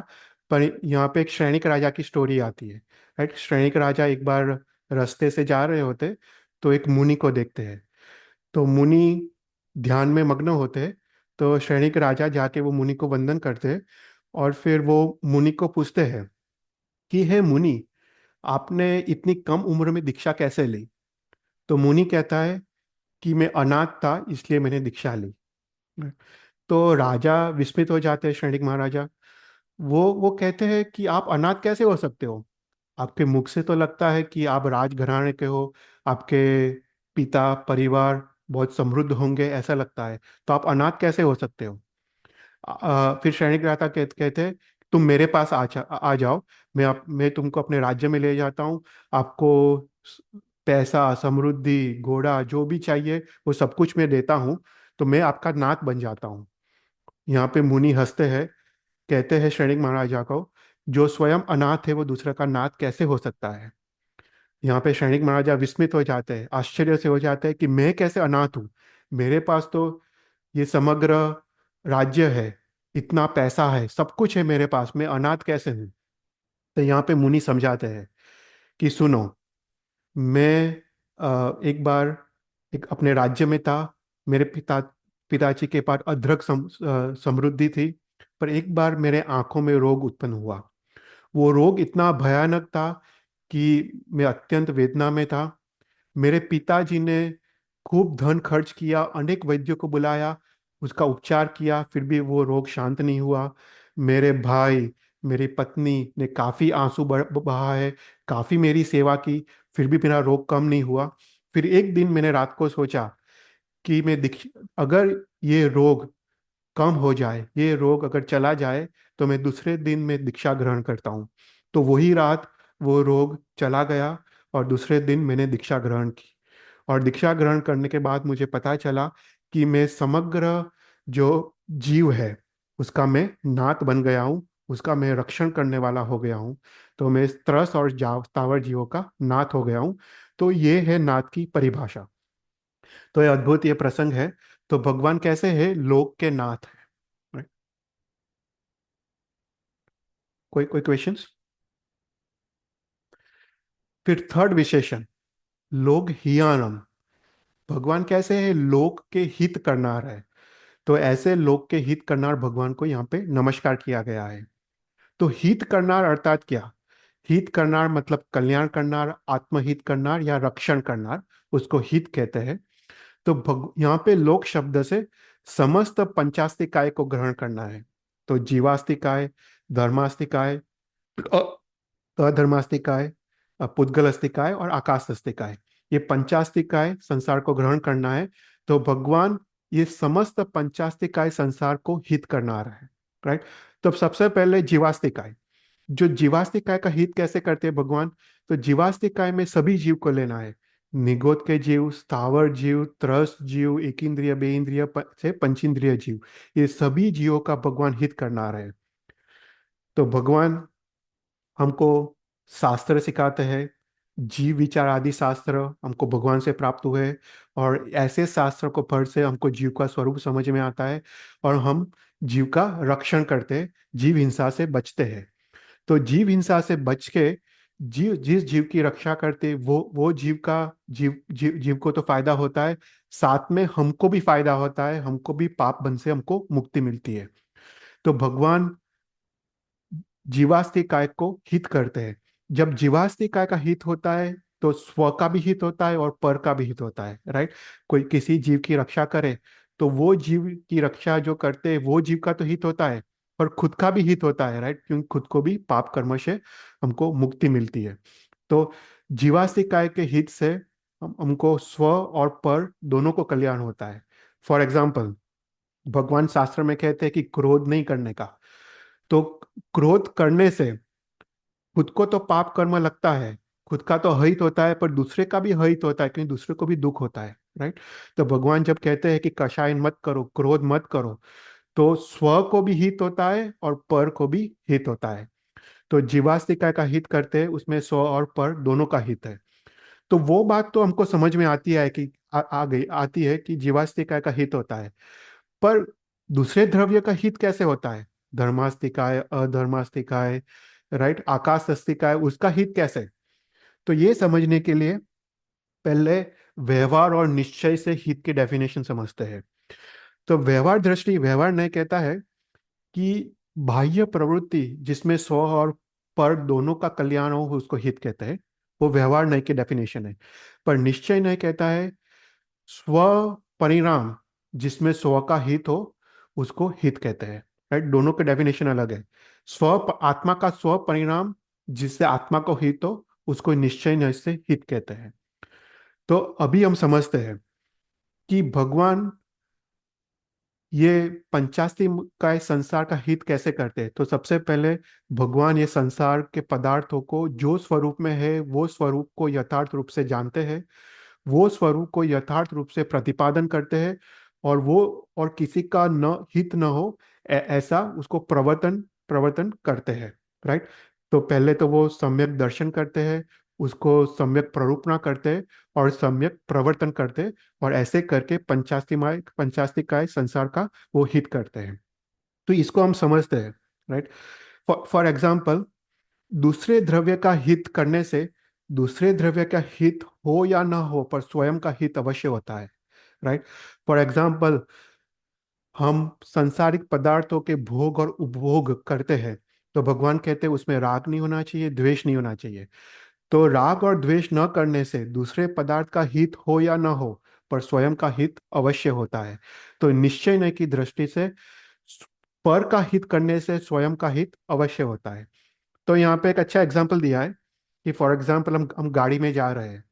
पर यहाँ पे एक श्रेणिक राजा की स्टोरी आती है, राइट। श्रेणिक राजा एक बार रास्ते से जा रहे होते, तो एक मुनि को देखते हैं। तो मुनि ध्यान में मग्न होते हैं। तो श्रेणिक राजा जाके वो मुनि को वंदन करते हैं, और फिर वो मुनि को पूछते हैं कि हे मुनि, आपने इतनी कम उम्र में दीक्षा कैसे ली? तो मुनि कहता है कि मैं अनाथ था इसलिए मैंने दीक्षा ली। तो राजा विस्मित हो जाते हैं, श्रेणिक महाराजा। वो कहते हैं कि आप अनाथ कैसे हो सकते हो? आपके मुख से तो लगता है कि आप राजघराने के हो, आपके पिता परिवार बहुत समृद्ध होंगे ऐसा लगता है, तो आप अनाथ कैसे हो सकते हो? फिर सैनिक राजा कहते हैं, तुम मेरे पास आ जाओ, मैं तुमको अपने राज्य में ले जाता हूँ। आपको स- पैसा, समृद्धि, घोड़ा जो भी चाहिए वो सब कुछ मैं देता हूँ, तो मैं आपका नाथ बन जाता हूँ। यहाँ पे मुनि हंसते हैं, कहते हैं सैनिक महाराजा को, जो स्वयं अनाथ है वो दूसरे का नाथ कैसे हो सकता है? यहाँ पे सैनिक महाराजा विस्मित हो जाते हैं, आश्चर्य से हो जाते हैं कि मैं कैसे अनाथ हूँ? मेरे पास तो ये समग्र राज्य है, इतना पैसा है, सब कुछ है मेरे पास, मैं अनाथ कैसे हूँ? तो यहाँ पे मुनि समझाते हैं कि सुनो, मैं एक बार एक अपने राज्य में था। मेरे पिताजी के पास अदृक समृद्धि थी। पर एक बार मेरे आंखों में रोग उत्पन्न हुआ। वो रोग इतना भयानक था कि मैं अत्यंत वेदना में था। मेरे पिताजी ने खूब धन खर्च किया, अनेक वैद्यों को बुलाया, उसका उपचार किया, फिर भी वो रोग शांत नहीं हुआ। मेरे भाई, मेरी पत्नी ने काफ़ी आंसू बहा है, काफ़ी मेरी सेवा की, फिर भी मेरा रोग कम नहीं हुआ। फिर एक दिन मैंने रात को सोचा कि अगर ये रोग कम हो जाए, ये रोग अगर चला जाए, तो मैं दूसरे दिन में दीक्षा ग्रहण करता हूँ। तो वही रात वो रोग चला गया, और दूसरे दिन मैंने दीक्षा ग्रहण की। और दीक्षा ग्रहण करने के बाद मुझे पता चला कि मैं समग्र जो जीव है उसका मैं नाथ बन गया हूँ, उसका मैं रक्षण करने वाला हो गया हूँ। तो मैं त्रस और स्थावर जीवों का नाथ हो गया हूँ। तो ये है नाथ की परिभाषा। तो ये अद्भुत ये प्रसंग है। तो भगवान कैसे है? लोक के नाथ है, right? कोई क्वेश्चंस? फिर थर्ड विशेषण, लोग हियानम। भगवान कैसे है? लोक के हित करनार है। तो ऐसे लोक के हित करनार भगवान को यहाँ पे नमस्कार किया गया है। तो हित करनार अर्थात क्या? हित करनार मतलब कल्याण करनार, आत्महित करनार या रक्षण करनार, उसको हित कहते हैं। तो यहाँ पे लोक शब्द से समस्त पंचास्तिकाय को ग्रहण करना है। तो जीवास्तिकाय, धर्मास्तिकाय, अधर्मास्तिकाय, पुद्गलास्तिकाय और आकाशास्तिकाय, ये पंचास्तिकाय संसार को ग्रहण करना है। तो भगवान ये समस्त पंचास्तिकाय संसार को हित करना आ रहा है, राइट। तो सबसे पहले जीवास्तिकाय, जो जीवास्तिकाय का हित कैसे करते हैं भगवान? तो जीवास्तिकाय में सभी जीव को लेना है, निगोद के जीव, स्थावर जीव, त्रस्त जीव, एक इंद्रिय, बे इंद्रिय से पंचेंद्रिय जीव, ये सभी जीवों का भगवान हित करना आ रहे हैं। तो भगवान हमको शास्त्र सिखाते हैं, जीव विचार आदि शास्त्र हमको भगवान से प्राप्त हुए, और ऐसे शास्त्र को पढ़ से हमको जीव का स्वरूप समझ में आता है, और हम जीव का रक्षण करते हैं, जीव हिंसा से बचते हैं। तो जीव हिंसा से बच के जीव, जिस जीव की रक्षा करते वो जीव का, जीव को तो फायदा होता है, साथ में हमको भी फायदा होता है, हमको भी पाप बंध से हमको मुक्ति मिलती है। तो भगवान जीवास्तिकाय को हित करते हैं। जब जीवास्तिकाय का हित होता है तो स्व का भी हित होता है और पर का भी हित होता है, राइट। कोई किसी जीव की रक्षा करे तो वो जीव की रक्षा जो करते हैं वो जीव का तो हित होता है, पर खुद का भी हित होता है, राइट, क्योंकि खुद को भी पाप कर्म से हमको मुक्ति मिलती है। तो जीवास्तिकाय के हित से हमको स्व और पर दोनों को कल्याण होता है। फॉर एग्जाम्पल, भगवान शास्त्र में कहते हैं कि क्रोध नहीं करने का। तो क्रोध करने से खुद को तो पाप कर्म लगता है, खुद का तो हित होता है, पर दूसरे का भी हित होता है, क्योंकि दूसरे को भी दुख होता है, राइट। तो भगवान जब कहते हैं कि कषायन मत करो, क्रोध मत करो, तो स्व को भी हित होता है और पर को भी हित होता है। तो जीवास्तिका का हित करते हैं, उसमें स्व और पर दोनों का हित है। तो वो बात तो हमको समझ में आती है कि आ गई आती है कि जीवास्तिका का हित होता है, पर दूसरे द्रव्य का हित कैसे होता है? धर्मास्तिकाय, अधर्मास्तिकाय, राइट, आकाश अस्तिकाय, उसका हित कैसे? तो ये समझने के लिए पहले व्यवहार और निश्चय से हित की डेफिनेशन समझते हैं। तो व्यवहार दृष्टि, व्यवहार नहीं कहता है कि बाह्य प्रवृत्ति जिसमें स्व और पर दोनों का कल्याण हो उसको हित कहते हैं, वो व्यवहार नहीं की डेफिनेशन है। पर निश्चय नहीं कहता है स्व परिणाम जिसमें स्व का हित हो उसको हित कहते हैं, राइट। दोनों के डेफिनेशन अलग है। आत्मा का स्व परिणाम जिससे आत्मा को हित हो उसको निश्चय नहीं से हित कहते हैं। तो अभी हम समझते हैं कि भगवान ये पंचास्ति का इस संसार का हित कैसे करते हैं। तो सबसे पहले भगवान ये संसार के पदार्थों को जो स्वरूप में है वो स्वरूप को यथार्थ रूप से जानते हैं, वो स्वरूप को यथार्थ रूप से प्रतिपादन करते हैं, और वो और किसी का न हित न हो ऐसा उसको प्रवर्तन प्रवर्तन करते हैं, राइट। तो पहले तो वो सम्यक दर्शन करते हैं, उसको सम्यक प्ररूपणा करते हैं और सम्यक प्रवर्तन करते हैं, और ऐसे करके पंचास्तिकाय संसार का वो हित करते हैं। तो इसको हम समझते हैं, राइट। फॉर एग्जाम्पल, दूसरे द्रव्य का हित करने से दूसरे द्रव्य का हित हो या ना हो पर स्वयं का हित अवश्य होता है, राइट। फॉर एग्जाम्पल, हम सांसारिक पदार्थों के भोग और उपभोग करते हैं, तो भगवान कहते हैं उसमें राग नहीं होना चाहिए, द्वेष नहीं होना चाहिए। तो राग और द्वेष न करने से दूसरे पदार्थ का हित हो या ना हो पर स्वयं का हित अवश्य होता है। तो निश्चय न की दृष्टि से पर का हित करने से स्वयं का हित अवश्य होता है। तो यहाँ पे एक अच्छा एग्जाम्पल दिया है कि फॉर एग्जाम्पल हम गाड़ी में जा रहे हैं,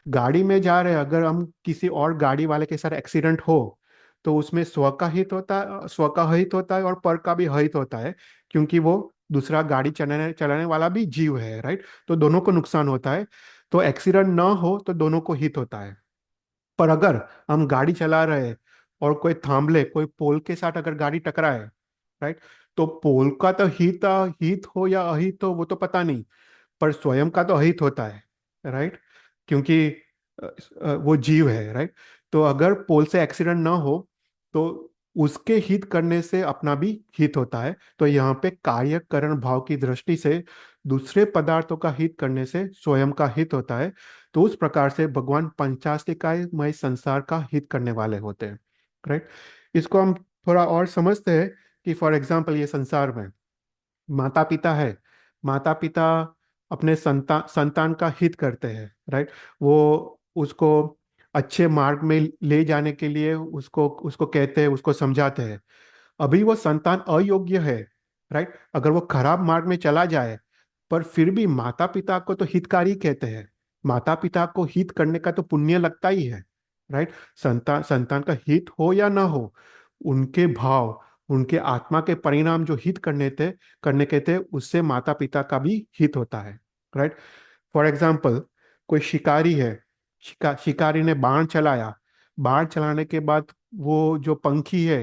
गाड़ी में जा रहे हैं, अगर हम किसी और गाड़ी वाले के साथ एक्सीडेंट हो तो उसमें स्व का हित होता है, स्व का हित होता है और पर का भी हित होता है, क्योंकि वो दूसरा गाड़ी चलाने चलाने वाला भी जीव है, राइट। तो दोनों को नुकसान होता है, तो एक्सीडेंट ना हो तो दोनों को हित होता है। पर अगर हम गाड़ी चला रहे हैं और कोई थाम ले, कोई पोल के साथ अगर गाड़ी टकराए, राइट, तो पोल का तो हित हित हो या अहित हो वो तो पता नहीं, पर स्वयं का तो अहित होता है, राइट, क्योंकि वो जीव है, राइट। तो अगर पोल से एक्सीडेंट ना हो तो उसके हित करने से अपना भी हित होता है। तो यहाँ पे कार्य करण भाव की दृष्टि से दूसरे पदार्थों का हित करने से स्वयं का हित होता है। तो उस प्रकार से भगवान पंचास्तिकामय संसार का हित करने वाले होते हैं, राइट। इसको हम थोड़ा और समझते हैं कि फॉर एग्जाम्पल ये संसार में माता पिता है, माता पिता अपने संतान का हित करते हैं, राइट। वो उसको अच्छे मार्ग में ले जाने के लिए उसको उसको कहते हैं, उसको समझाते हैं। अभी वो संतान अयोग्य है, राइट, अगर वो खराब मार्ग में चला जाए, पर फिर भी माता पिता को तो हितकारी कहते हैं। माता पिता को हित करने का तो पुण्य लगता ही है, राइट। संतान संतान का हित हो या ना हो, उनके भाव, उनके आत्मा के परिणाम जो हित करने के थे, उससे माता पिता का भी हित होता है, राइट। फॉर एग्जाम्पल, कोई शिकारी है, शिकारी ने बाण चलाया, बाण चलाने के बाद वो जो पंखी है,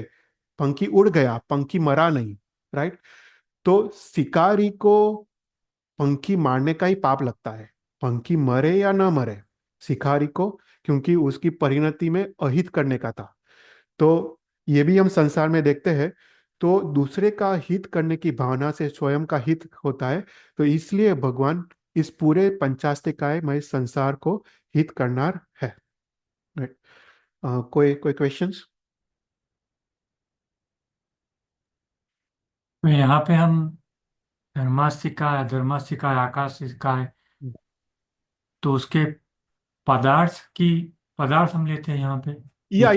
पंखी उड़ गया, पंखी मरा नहीं, राइट। तो शिकारी को पंखी मारने का ही पाप लगता है, पंखी मरे या ना मरे, शिकारी को, क्योंकि उसकी परिणति में अहित करने का था। तो ये भी हम संसार में देखते हैं। तो दूसरे का हित करने की भावना से स्वयं का हित होता है। तो इसलिए भगवान इस पूरे पंचास्तिकाय में संसार को हित करनार है, राइट। कोई कोई क्वेश्चंस? तो यहाँ पे हम धर्मास्तिका, धर्मास्तिका, आकाशिका है, तो उसके पदार्थ हम लेते हैं यहाँ पे। या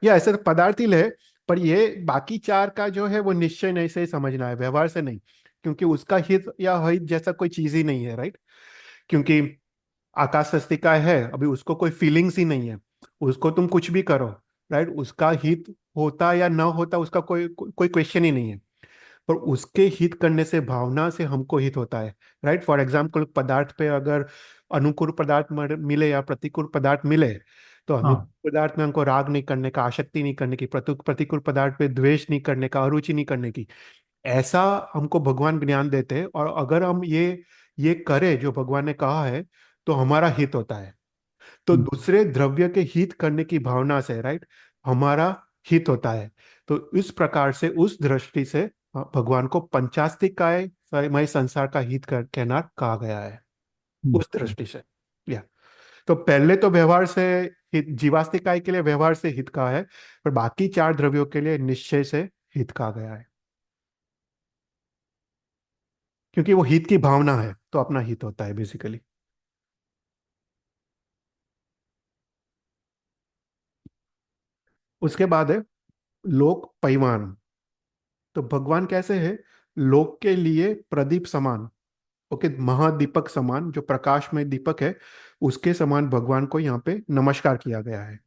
ऐसे तो पदार्थ ही है, पर ये बाकी चार का जो है वो निश्चय नहीं से ही समझना है, व्यवहार से नहीं। क्योंकि उसका हित या हित जैसा कोई चीज ही नहीं है, राइट। क्योंकि आकाश अस्तिका है, अभी उसको कोई फीलिंग्स ही नहीं है, उसको तुम कुछ भी करो, राइट, उसका हित होता या ना होता उसका कोई क्वेश्चन ही नहीं है। पर उसके हित करने से, भावना से हमको हित होता है, राइट। फॉर एग्जाम्पल, पदार्थ पे अगर अनुकूल पदार्थ मिले या प्रतिकूल पदार्थ मिले, तो हाँ। अनुकूल पदार्थ में हमको राग नहीं करने का, आसक्ति नहीं करने की, प्रतिकूल पदार्थ पे द्वेष नहीं करने का, अरुचि नहीं करने की, ऐसा हमको भगवान ज्ञान देते हैं। और अगर हम ये करें जो भगवान ने कहा है, तो हमारा हित होता है। तो हम्म, दूसरे द्रव्य के हित करने की भावना से, राइट, हमारा हित होता है। तो इस प्रकार से, उस दृष्टि से भगवान को पंचास्तिक काय मय संसार का हित कहना कहा गया है, उस हम्म, दृष्टि से। या तो पहले तो व्यवहार से हित, जीवास्तिक काय के लिए व्यवहार से हित कहा है, पर बाकी चार द्रव्यों के लिए निश्चय से हित कहा गया है। क्योंकि वो हित की भावना है, तो अपना हित होता है बेसिकली। उसके बाद है लोक परिमाण। तो भगवान कैसे है? लोक के लिए प्रदीप समान, ओके, महादीपक समान, जो प्रकाश में दीपक है, उसके समान भगवान को यहाँ पे नमस्कार किया गया है।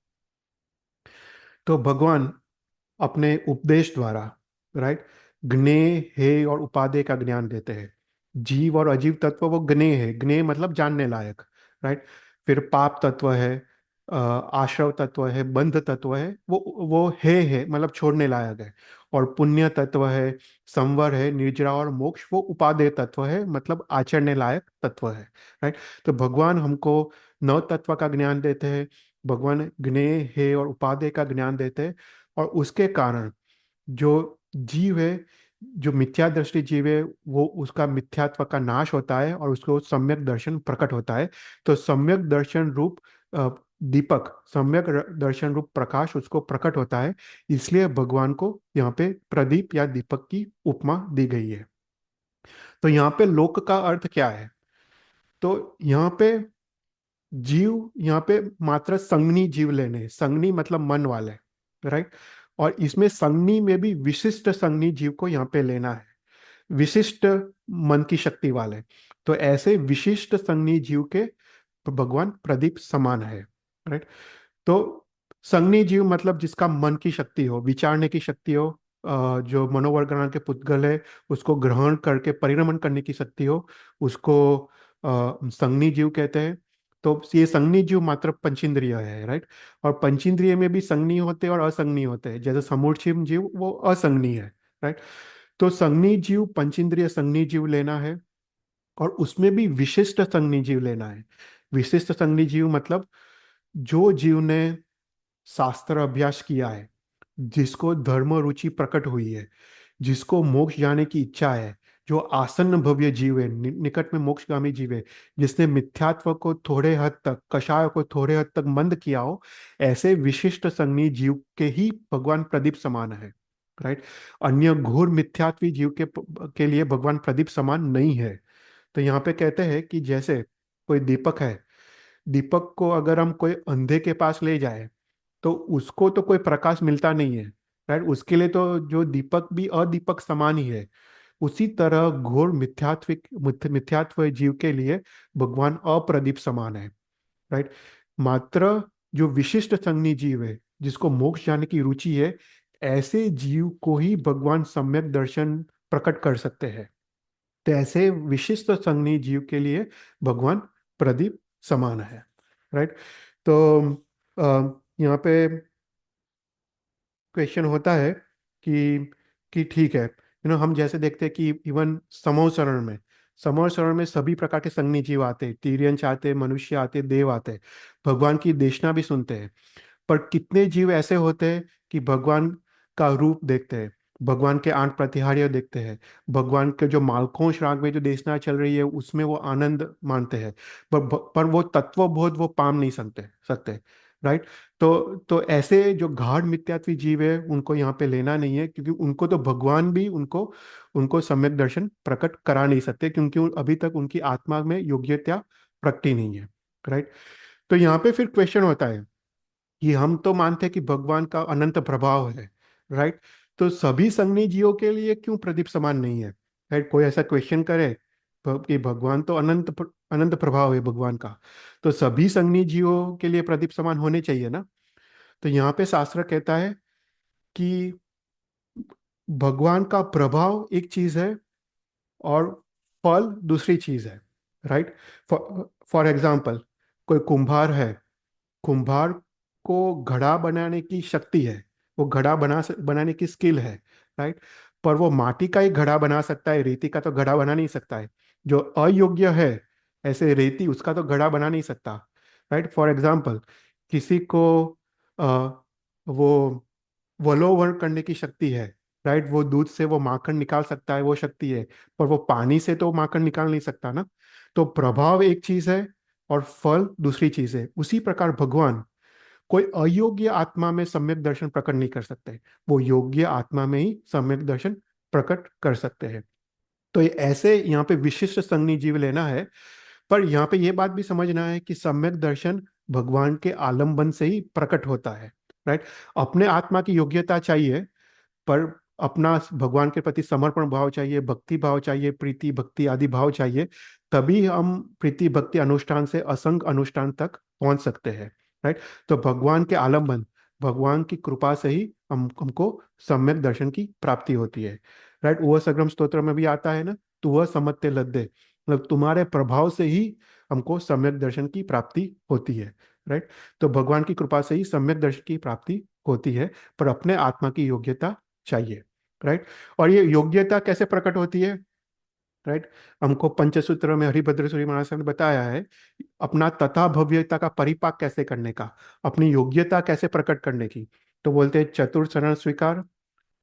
तो भगवान अपने उपदेश द्वारा, राइट, ज्ञेय है और उपादेय का ज्ञान देते हैं। जीव और अजीव तत्व वो ज्ञेय है, ज्ञेय मतलब जानने लायक, राइट। फिर पाप तत्व है, आश्रव तत्व है, बंध तत्व है, वो है मतलब छोड़ने लायक है। और पुण्य तत्व है, संवर है, निर्जरा और मोक्ष वो उपादेय तत्व है, मतलब आचरने लायक तत्व है, राइट। तो भगवान हमको नौ तत्व का ज्ञान देते हैं, भगवान ज्ञेय है और उपादेय का ज्ञान देते हैं। और उसके कारण जो जीव है, जो मिथ्या दृष्टि जीव है, वो उसका मिथ्यात्व का नाश होता है और उसको सम्यक दर्शन प्रकट होता है। तो सम्यक दर्शन रूप दीपक, सम्यक दर्शन रूप प्रकाश उसको प्रकट होता है। इसलिए भगवान को यहाँ पे प्रदीप या दीपक की उपमा दी गई है। तो यहाँ पे लोक का अर्थ क्या है? तो यहाँ पे जीव, यहाँ पे मात्र संगनी जीव लेने, संगनी मतलब मन वाले, राइट। और इसमें संगनी में भी विशिष्ट संगनी जीव को यहाँ पे लेना है, विशिष्ट मन की शक्ति वाले। तो ऐसे विशिष्ट संगनी जीव के भगवान प्रदीप समान है, राइट। तो संगनी जीव मतलब जिसका मन की शक्ति हो, विचारने की शक्ति हो, जो मनोवरगणा के पुद्गल है, उसको ग्रहण करके परिणमन करने की शक्ति हो, उसको संगनी जीव कहते हैं। तो ये संगनी जीव मात्र पंचेंद्रिय है, राइट। और पंचेंद्रिय में भी संगनी होते हैं और असंगनी होते हैं, जैसे समूढ़ जीव वो असंगनी है, राइट। तो संगनी जीव, पंचेंद्रिय संगनी जीव लेना है, और उसमें भी विशिष्ट संगनी जीव लेना है। विशिष्ट संगनी जीव मतलब जो जीव ने शास्त्र अभ्यास किया है, जिसको धर्म रुचि प्रकट हुई है, जिसको मोक्ष जाने की इच्छा है, जो आसन्न भव्य जीव है, निकट में मोक्षगामी जीव है, जिसने मिथ्यात्व को थोड़े हद तक, कषाय को थोड़े हद तक मंद किया हो, ऐसे विशिष्ट संगनी जीव के ही भगवान प्रदीप समान है, राइट। अन्य घोर मिथ्यात्वी जीव के लिए भगवान प्रदीप समान नहीं है। तो यहाँ पे कहते हैं कि जैसे कोई दीपक है, दीपक को अगर हम कोई अंधे के पास ले जाए तो उसको तो कोई प्रकाश मिलता नहीं है, राइट। उसके लिए तो जो दीपक भी अदीपक समान ही है। उसी तरह घोर मिथ्यात्व जीव के लिए भगवान अप्रदीप समान है, राइट। मात्र जो विशिष्ट संगनी जीव है, जिसको मोक्ष जाने की रुचि है, ऐसे जीव को ही भगवान सम्यक दर्शन प्रकट कर सकते हैं। तो ऐसे विशिष्ट संगनी जीव के लिए भगवान प्रदीप समान है, राइट। तो यहाँ पे क्वेश्चन होता है कि ठीक है, हम जैसे देखते हैं कि इवन समूह शरण में सभी प्रकार के संगनी जीव आते हैं, तिर्यंच आते हैं, मनुष्य आते हैं, देव आते हैं, भगवान की देशना भी सुनते हैं। पर कितने जीव ऐसे होते हैं कि भगवान का रूप देखते हैं, भगवान के आठ प्रतिहार्य देखते हैं, भगवान के जो मालकों राग में जो देशना चल रही है उसमें वो आनंद मानते हैं, पर वो तत्वबोध वो पाम नहीं सकते, राइट। तो ऐसे जो गाढ़ मिथ्यात्वी जीव है उनको यहाँ पे लेना नहीं है, क्योंकि उनको तो भगवान भी उनको उनको सम्यक दर्शन प्रकट करा नहीं सकते, क्योंकि अभी तक उनकी आत्मा में योग्यता प्रकटी नहीं है, राइट। तो यहाँ पे फिर क्वेश्चन होता है कि हम तो मानते हैं कि भगवान का अनंत प्रभाव है, राइट। तो सभी संगनी जीवों के लिए क्यों प्रदीप समान नहीं है, राइट। कोई ऐसा क्वेश्चन करे कि भगवान तो अनंत प्रभाव है भगवान का, तो सभी संगनी जीवों के लिए प्रदीप समान होने चाहिए ना। तो यहाँ पे शास्त्र कहता है कि भगवान का प्रभाव एक चीज है और फल दूसरी चीज है, राइट। फॉर एग्जाम्पल, कोई कुंभार है, कुंभार को घड़ा बनाने की शक्ति है, वो घड़ा बनाने की स्किल है, राइट। पर वो माटी का ही घड़ा बना सकता है, रेती का तो घड़ा बना नहीं सकता है। जो अयोग्य है, ऐसे रेती, उसका तो घड़ा बना नहीं सकता, राइट। फॉर एग्जाम्पल, किसी को आ, वो वलोवर्ण करने की शक्ति है, राइट। वो दूध से वो माखन निकाल सकता है, वो शक्ति है। पर वो पानी से तो माखन निकाल नहीं सकता ना। तो प्रभाव एक चीज है और फल दूसरी चीज है। उसी प्रकार भगवान कोई अयोग्य आत्मा में सम्यक दर्शन प्रकट नहीं कर सकते, वो योग्य आत्मा में ही सम्यक दर्शन प्रकट कर सकते हैं। तो ये ऐसे यहाँ पे विशिष्ट संगनी जीव लेना है। पर यहाँ पे ये बात भी समझना है कि सम्यक दर्शन भगवान के आलम्बन से ही प्रकट होता है, राइट। अपने आत्मा की योग्यता चाहिए, पर अपना भगवान के प्रति समर्पण भाव चाहिए, भक्ति भाव चाहिए, प्रीति भक्ति आदि भाव चाहिए। तभी हम प्रीति भक्ति अनुष्ठान से असंग अनुष्ठान तक पहुंच सकते हैं, राइट। तो भगवान के आलम्बन, भगवान की कृपा से ही हमको सम्यक दर्शन की प्राप्ति होती है, राइट। वह सग्रम स्तोत्र में भी आता है ना, तो वह समत्ते लद्दे, मतलब तुम्हारे प्रभाव से ही हमको सम्यक दर्शन की प्राप्ति होती है, राइट। तो भगवान की कृपा से ही सम्यक दर्शन की प्राप्ति होती है, पर अपने आत्मा की योग्यता चाहिए, राइट। और ये योग्यता कैसे प्रकट होती है, राइट। हमको पंचसूत्र में हरिभद्र सूरी महाराज ने बताया है अपना तथा भव्यता का परिपाक कैसे करने का, अपनी योग्यता कैसे प्रकट करने की। तो बोलते हैं चतुर स्वीकार,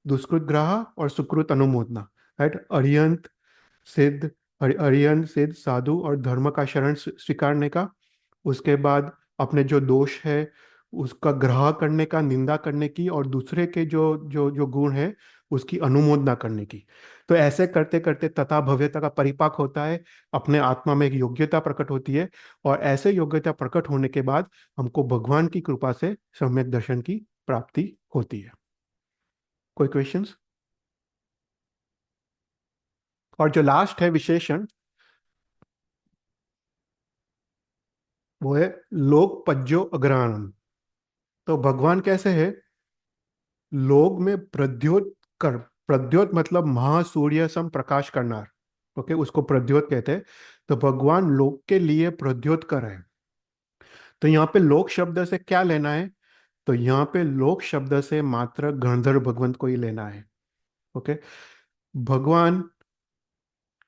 दुष्कृत ग्रह और सुकृत अनुमोदना, राइट। अरियंत सिद्ध साधु और धर्म का शरण स्वीकारने का, उसके बाद अपने जो दोष है उसका ग्रह करने का, निंदा करने की, और दूसरे के जो जो जो गुण है उसकी अनुमोदना करने की। तो ऐसे करते करते तथा भव्यता का परिपाक होता है, अपने आत्मा में एक योग्यता प्रकट होती है, और ऐसे योग्यता प्रकट होने के बाद हमको भगवान की कृपा से सम्यक दर्शन की प्राप्ति होती है। कोई क्वेश्चंस? और जो लास्ट है विशेषण, वो है लोक पज्यो अग्रहणम। तो भगवान कैसे है, लोक में प्रद्योत कर, प्रद्योत मतलब महासूर्य सम प्रकाश करनार, ओके, उसको प्रद्योत कहते हैं। तो भगवान लोक के लिए प्रद्योत कर है। तो यहाँ पे लोक शब्द से क्या लेना है, तो यहाँ पे लोक शब्द से मात्र गंधर्व भगवंत को ही लेना है, ओके। भगवान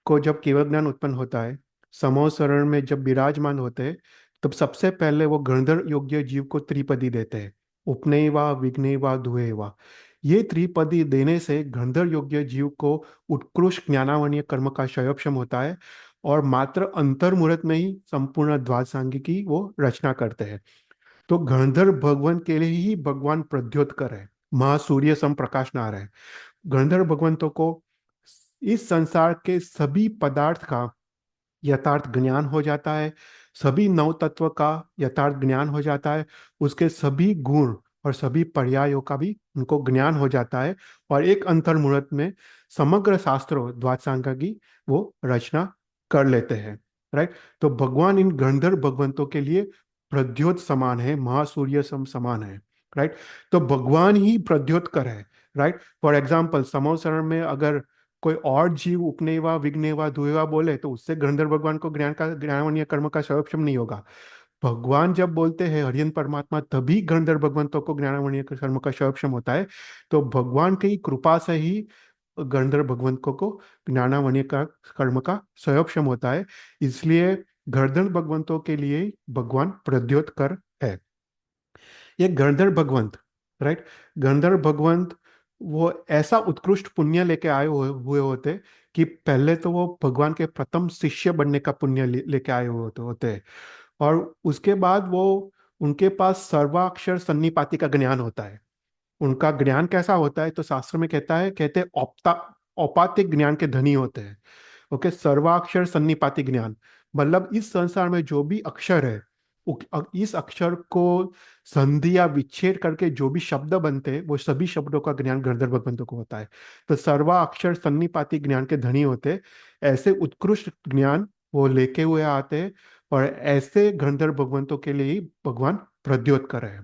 को जब केवल ज्ञान उत्पन्न होता है, समो शरण में जब विराजमान होते हैं, तब सबसे पहले वो गंधर्व योग्य जीव को त्रिपदी देते हैं, उपनयवा विघ्नवा दुहेवा। ये त्रिपदी देने से गंधर्व योग्य जीव को उत्कृष्ट ज्ञानावनीय कर्म का क्षयोक्षम होता है, और मात्र अंतर्मुहूर्त में ही संपूर्ण द्वादशांगी की वो रचना करते हैं। तो गंधर्व भगवान के लिए ही भगवान प्रद्योतकर है, महासूर्य सम प्रकाश नार है। गंधर्व भगवंतों को इस संसार के सभी पदार्थ का यथार्थ ज्ञान हो जाता है, सभी नौ तत्व का यथार्थ ज्ञान हो जाता है, उसके सभी गुण और सभी पर्यायों का भी उनको ज्ञान हो जाता है, और एक अंतर मुहूर्त में समग्र शास्त्रों द्वादशांगा की वो रचना कर लेते हैं। राइट। तो भगवान इन गंधर्व भगवंतों के लिए प्रद्योत समान है, महासूर्य समान है। राइट। तो भगवान ही प्रद्योतकर है। राइट। फॉर एग्जाम्पल समोसरण में अगर कोई और जीव उपनेवा विघ्नेवा धुएवा बोले तो उससे गंधर्व भगवान को ज्ञानवनीय कर्म का सर्वक्षम नहीं होगा। भगवान जब बोलते हैं हरियन परमात्मा, तभी गंधर्व भगवंतों को ज्ञानवनीय कर्म का सर्वक्षम होता है। तो भगवान की कृपा से ही गंधर्व भगवंतों को ज्ञानवनीय का कर्म का सर्वक्षम होता है। इसलिए गंधर्व भगवंतों के लिए भगवान प्रद्योत कर है। ये गंधर्व भगवंत, राइट, गंधर्व भगवंत वो ऐसा उत्कृष्ट पुण्य लेके आए हुए होते कि पहले तो वो भगवान के प्रथम शिष्य बनने का पुण्य लेके आए हुए होते, और उसके बाद वो उनके पास सर्वाक्षर सन्निपाति का ज्ञान होता है। उनका ज्ञान कैसा होता है तो शास्त्र में कहते हैं औपातिक ज्ञान के धनी होते हैं। ओके, सर्वाक्षर सन्निपाति ज्ञान मतलब इस संसार में जो भी अक्षर है, इस अक्षर को संधि या विच्छेद करके जो भी शब्द बनते हैं वो सभी शब्दों का ज्ञान गंधर्व भगवंतों को होता है। तो सर्वाक्षर सन्निपाति ज्ञान के धनी होते हैं। ऐसे उत्कृष्ट ज्ञान वो लेके हुए आते हैं, और ऐसे गंधर्व भगवंतों के लिए ही भगवान प्रद्योतकर है।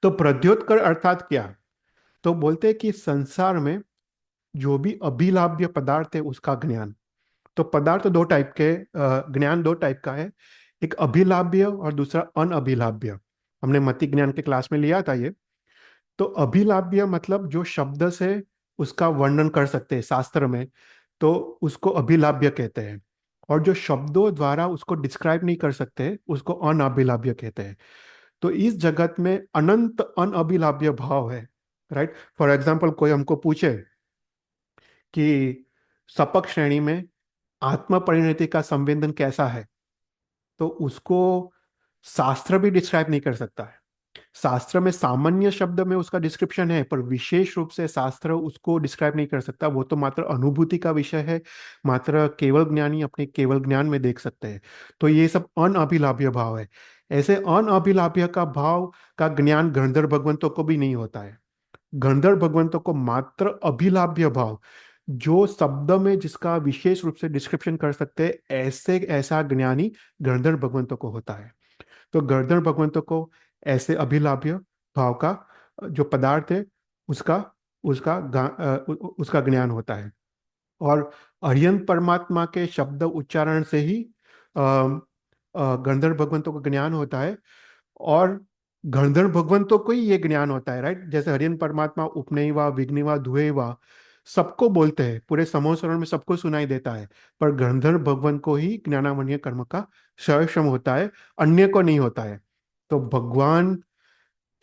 तो प्रद्योतकर अर्थात क्या? तो बोलते हैं कि संसार में जो भी अभिलाभ्य पदार्थ है उसका ज्ञान। तो पदार्थ दो टाइप के, ज्ञान दो टाइप का है, एक अभिलाभ्य और दूसरा अनअभिलाभ्य। हमने मति ज्ञान के क्लास में लिया था ये। तो अभिलाभ्य मतलब जो शब्द से उसका वर्णन कर सकते हैं शास्त्र में, तो उसको अभिलाभ्य कहते हैं। और जो शब्दों द्वारा उसको डिस्क्राइब नहीं कर सकते उसको अनअभिलाभ्य कहते हैं। तो इस जगत में अनंत अनअभिलाभ्य भाव है। राइट। फॉर एग्जाम्पल कोई हमको पूछे कि सपक श्रेणी में आत्म परिणति का संवेदन कैसा है, तो उसको शास्त्र भी डिस्क्राइब नहीं कर सकता है। शास्त्र में सामान्य शब्द में उसका डिस्क्रिप्शन है, पर विशेष रूप से शास्त्र उसको डिस्क्राइब नहीं कर सकता। वो तो मात्र अनुभूति का विषय है, मात्र केवल ज्ञानी अपने केवल ज्ञान में देख सकते हैं। तो ये सब अनअभिलाभ्य भाव है। ऐसे अनअभिलाभ्य का भाव का ज्ञान गंधर्व भगवंतों को भी नहीं होता है। गंधर्व भगवंतों को मात्र अभिलाभ्य भाव, जो शब्द में जिसका विशेष रूप से डिस्क्रिप्शन कर सकते हैं, ऐसा ज्ञानी गंधर्व भगवंतों को होता है। तो गंधर्व भगवंतों को ऐसे अभिलाभ्य भाव का जो पदार्थ है उसका उसका उसका ज्ञान होता है। और अरिहंत परमात्मा के शब्द उच्चारण से ही गंधर्व भगवंतों को ज्ञान होता है, और गंधर्व भगवंतों को ही ये ज्ञान होता है। राइट। जैसे हरिहंत परमात्मा उपनयवा विघ्नवा धुएवा सबको बोलते हैं, पूरे समोसरण में सबको सुनाई देता है, पर गंधर्व भगवान को ही ज्ञानावनीय कर्म का सर्वक्षम होता है, अन्य को नहीं होता है। तो भगवान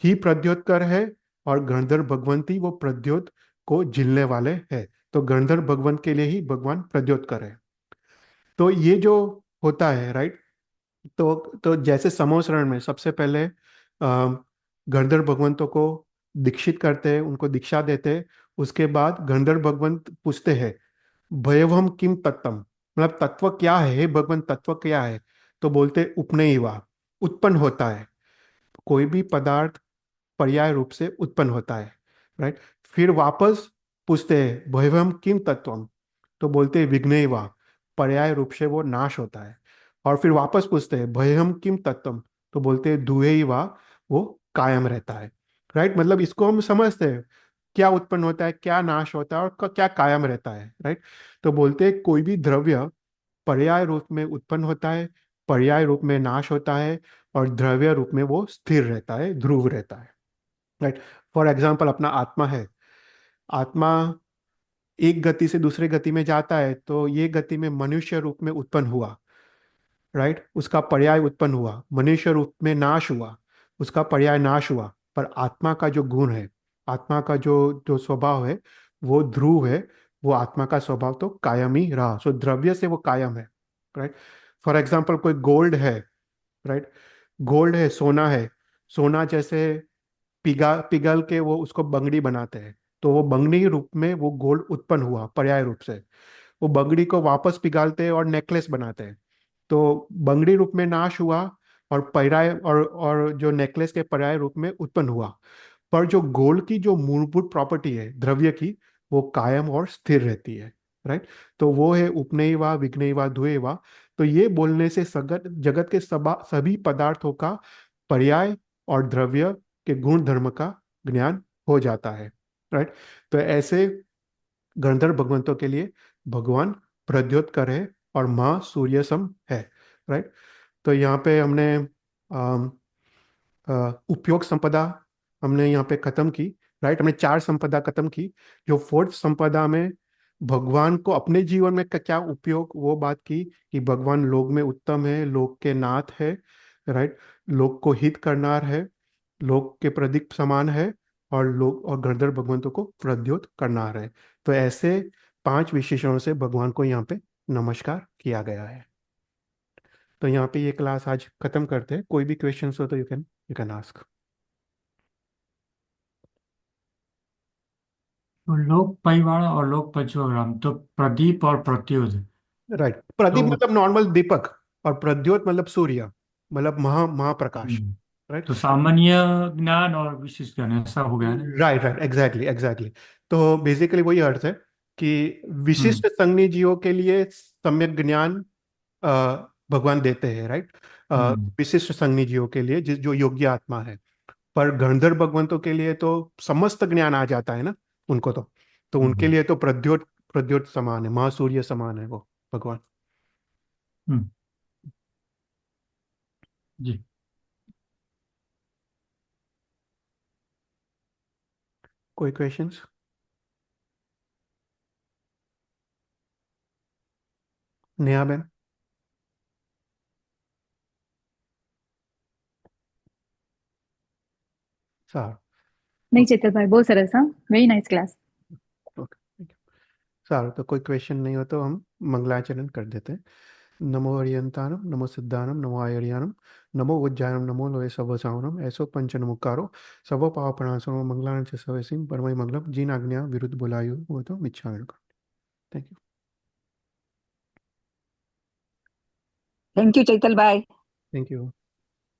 ही प्रद्योतकर है, और गंधर्व भगवंती वो प्रद्योत को झिलने वाले है। तो गंधर्व भगवान के लिए ही भगवान प्रद्योतकर है। तो ये जो होता है, राइट, तो जैसे समोसरण में सबसे पहले गंधर्व भगवंतों को दीक्षित करते हैं, उनको दीक्षा देते हैं। उसके बाद गंधर्व भगवंत पूछते हैं भयवम किम तत्तम, मतलब तत्व क्या है हे भगवंत, तत्व क्या है? तो बोलते उपनयवा, उत्पन्न होता है। कोई भी पदार्थ पर्याय रूप से उत्पन्न होता है। राइट। फिर वापस पूछते हैं भयवम किम तत्वम, तो बोलते हैं विघ्नवा, पर्याय रूप से वो नाश होता है। और फिर वापस पूछते हैं भयम किम तत्वम, तो बोलते हैं दुहेवा, वो कायम रहता है। राइट। मतलब इसको हम समझते हैं क्या उत्पन्न होता है, क्या नाश होता है, और क्या कायम रहता है। राइट। तो बोलते हैं कोई भी द्रव्य पर्याय रूप में उत्पन्न होता है, पर्याय रूप में नाश होता है, और द्रव्य रूप में वो स्थिर रहता है, ध्रुव रहता है। राइट। फॉर एग्जाम्पल अपना आत्मा है। आत्मा एक गति से दूसरे गति में जाता है, तो ये गति में मनुष्य रूप में उत्पन्न हुआ। राइट। उसका पर्याय उत्पन्न हुआ, मनुष्य रूप में नाश हुआ, उसका पर्याय नाश हुआ। पर आत्मा का जो गुण है, आत्मा का जो जो स्वभाव है, वो ध्रुव है। वो आत्मा का स्वभाव तो कायम ही रहा, सो द्रव्य से वो कायम है। राइट। फॉर एग्जाम्पल कोई गोल्ड है। राइट। गोल्ड है, सोना है। सोना जैसे पिघल के वो उसको बंगड़ी बनाते हैं, तो वो बंगड़ी रूप में वो गोल्ड उत्पन्न हुआ पर्याय रूप से। वो बंगड़ी को वापस पिघालते हैं और नेकलेस बनाते हैं। तो बंगड़ी रूप में नाश हुआ और पर्याय और जो नेकलेस के पर्याय रूप में उत्पन्न हुआ। पर जो गोल्ड की जो मूलभूत प्रॉपर्टी है द्रव्य की, वो कायम और स्थिर रहती है। राइट। तो वो है उपनयवा विघ्नयवा धुएवा। तो ये बोलने से सगत जगत के सभी पदार्थों का पर्याय और द्रव्य के गुण धर्म का ज्ञान हो जाता है। राइट। तो ऐसे गंधर्व भगवंतों के लिए भगवान प्रद्योतकर है और माँ सूर्य सम है। राइट। तो यहाँ पे हमने उपयोग संपदा हमने यहाँ पे खत्म की। राइट। हमने 4 संपदा खत्म की। जो 4th संपदा में भगवान को अपने जीवन में क्या उपयोग, वो बात की कि भगवान लोक में उत्तम है, लोक के नाथ है। राइट। लोक को हित करनार है, लोक के प्रदीप समान है, और लोक और गंधर्व भगवंतों को प्रद्योत करनार है। तो ऐसे 5 विशेषणों से भगवान को यहाँ पे नमस्कार किया गया है। तो यहाँ पे ये क्लास आज खत्म करते हैं। कोई भी क्वेश्चंस हो तो यू कैन आस्क। तो लोक परिवार और लोक पंचोग्राम, तो प्रदीप और प्रत्युष। राइट। प्रदीप तो मतलब नॉर्मल दीपक, और प्रद्योत मतलब सूर्य, मतलब महाप्रकाश। हम्म, राइट। तो सामान्य ज्ञान और विशिष्ट ज्ञान ऐसा हो गया ना। Right right, exactly exactly. तो बेसिकली वही अर्थ है कि हम्म। विशिष्ट संज्ञी जीवों के लिए सम्यक ज्ञान अ, भगवान देते हैं। राइट। हम्म। विशिष्ट संज्ञी जीवों के लिए जिस जो योग्य आत्मा है। पर गंधर्व भगवंतों के लिए तो समस्त ज्ञान आ जाता है ना उनको। तो उनके हम्म। लिए तो प्रद्योत प्रद्योत समान है, महासूर्य समान है वो भगवान। हम्म। जी। कोई क्वेश्चंस? नेहा बेन? સારું. નહીં ચેતરભાઈ, બહુ સરસ, હા, વેરી નાઇસ ક્લાસ. ओके, साરું. तो कोई क्वेश्चन नहीं हो तो हम मंगलाचरण कर देते हैं। नमो हरियंतानम नमो सिद्धानम नमो आयर्यानम नमो उज्जायनम नमो लोय सब सावनम ऐसो पंचन मुक्कारो सब पापणासनो मंगलान च सवसिम परमय मंगलम जिन आज्ञा विरुद्ध बुलायु वो तो मिच्छा। Thank you. Thank you Chaital भाई. Thank you.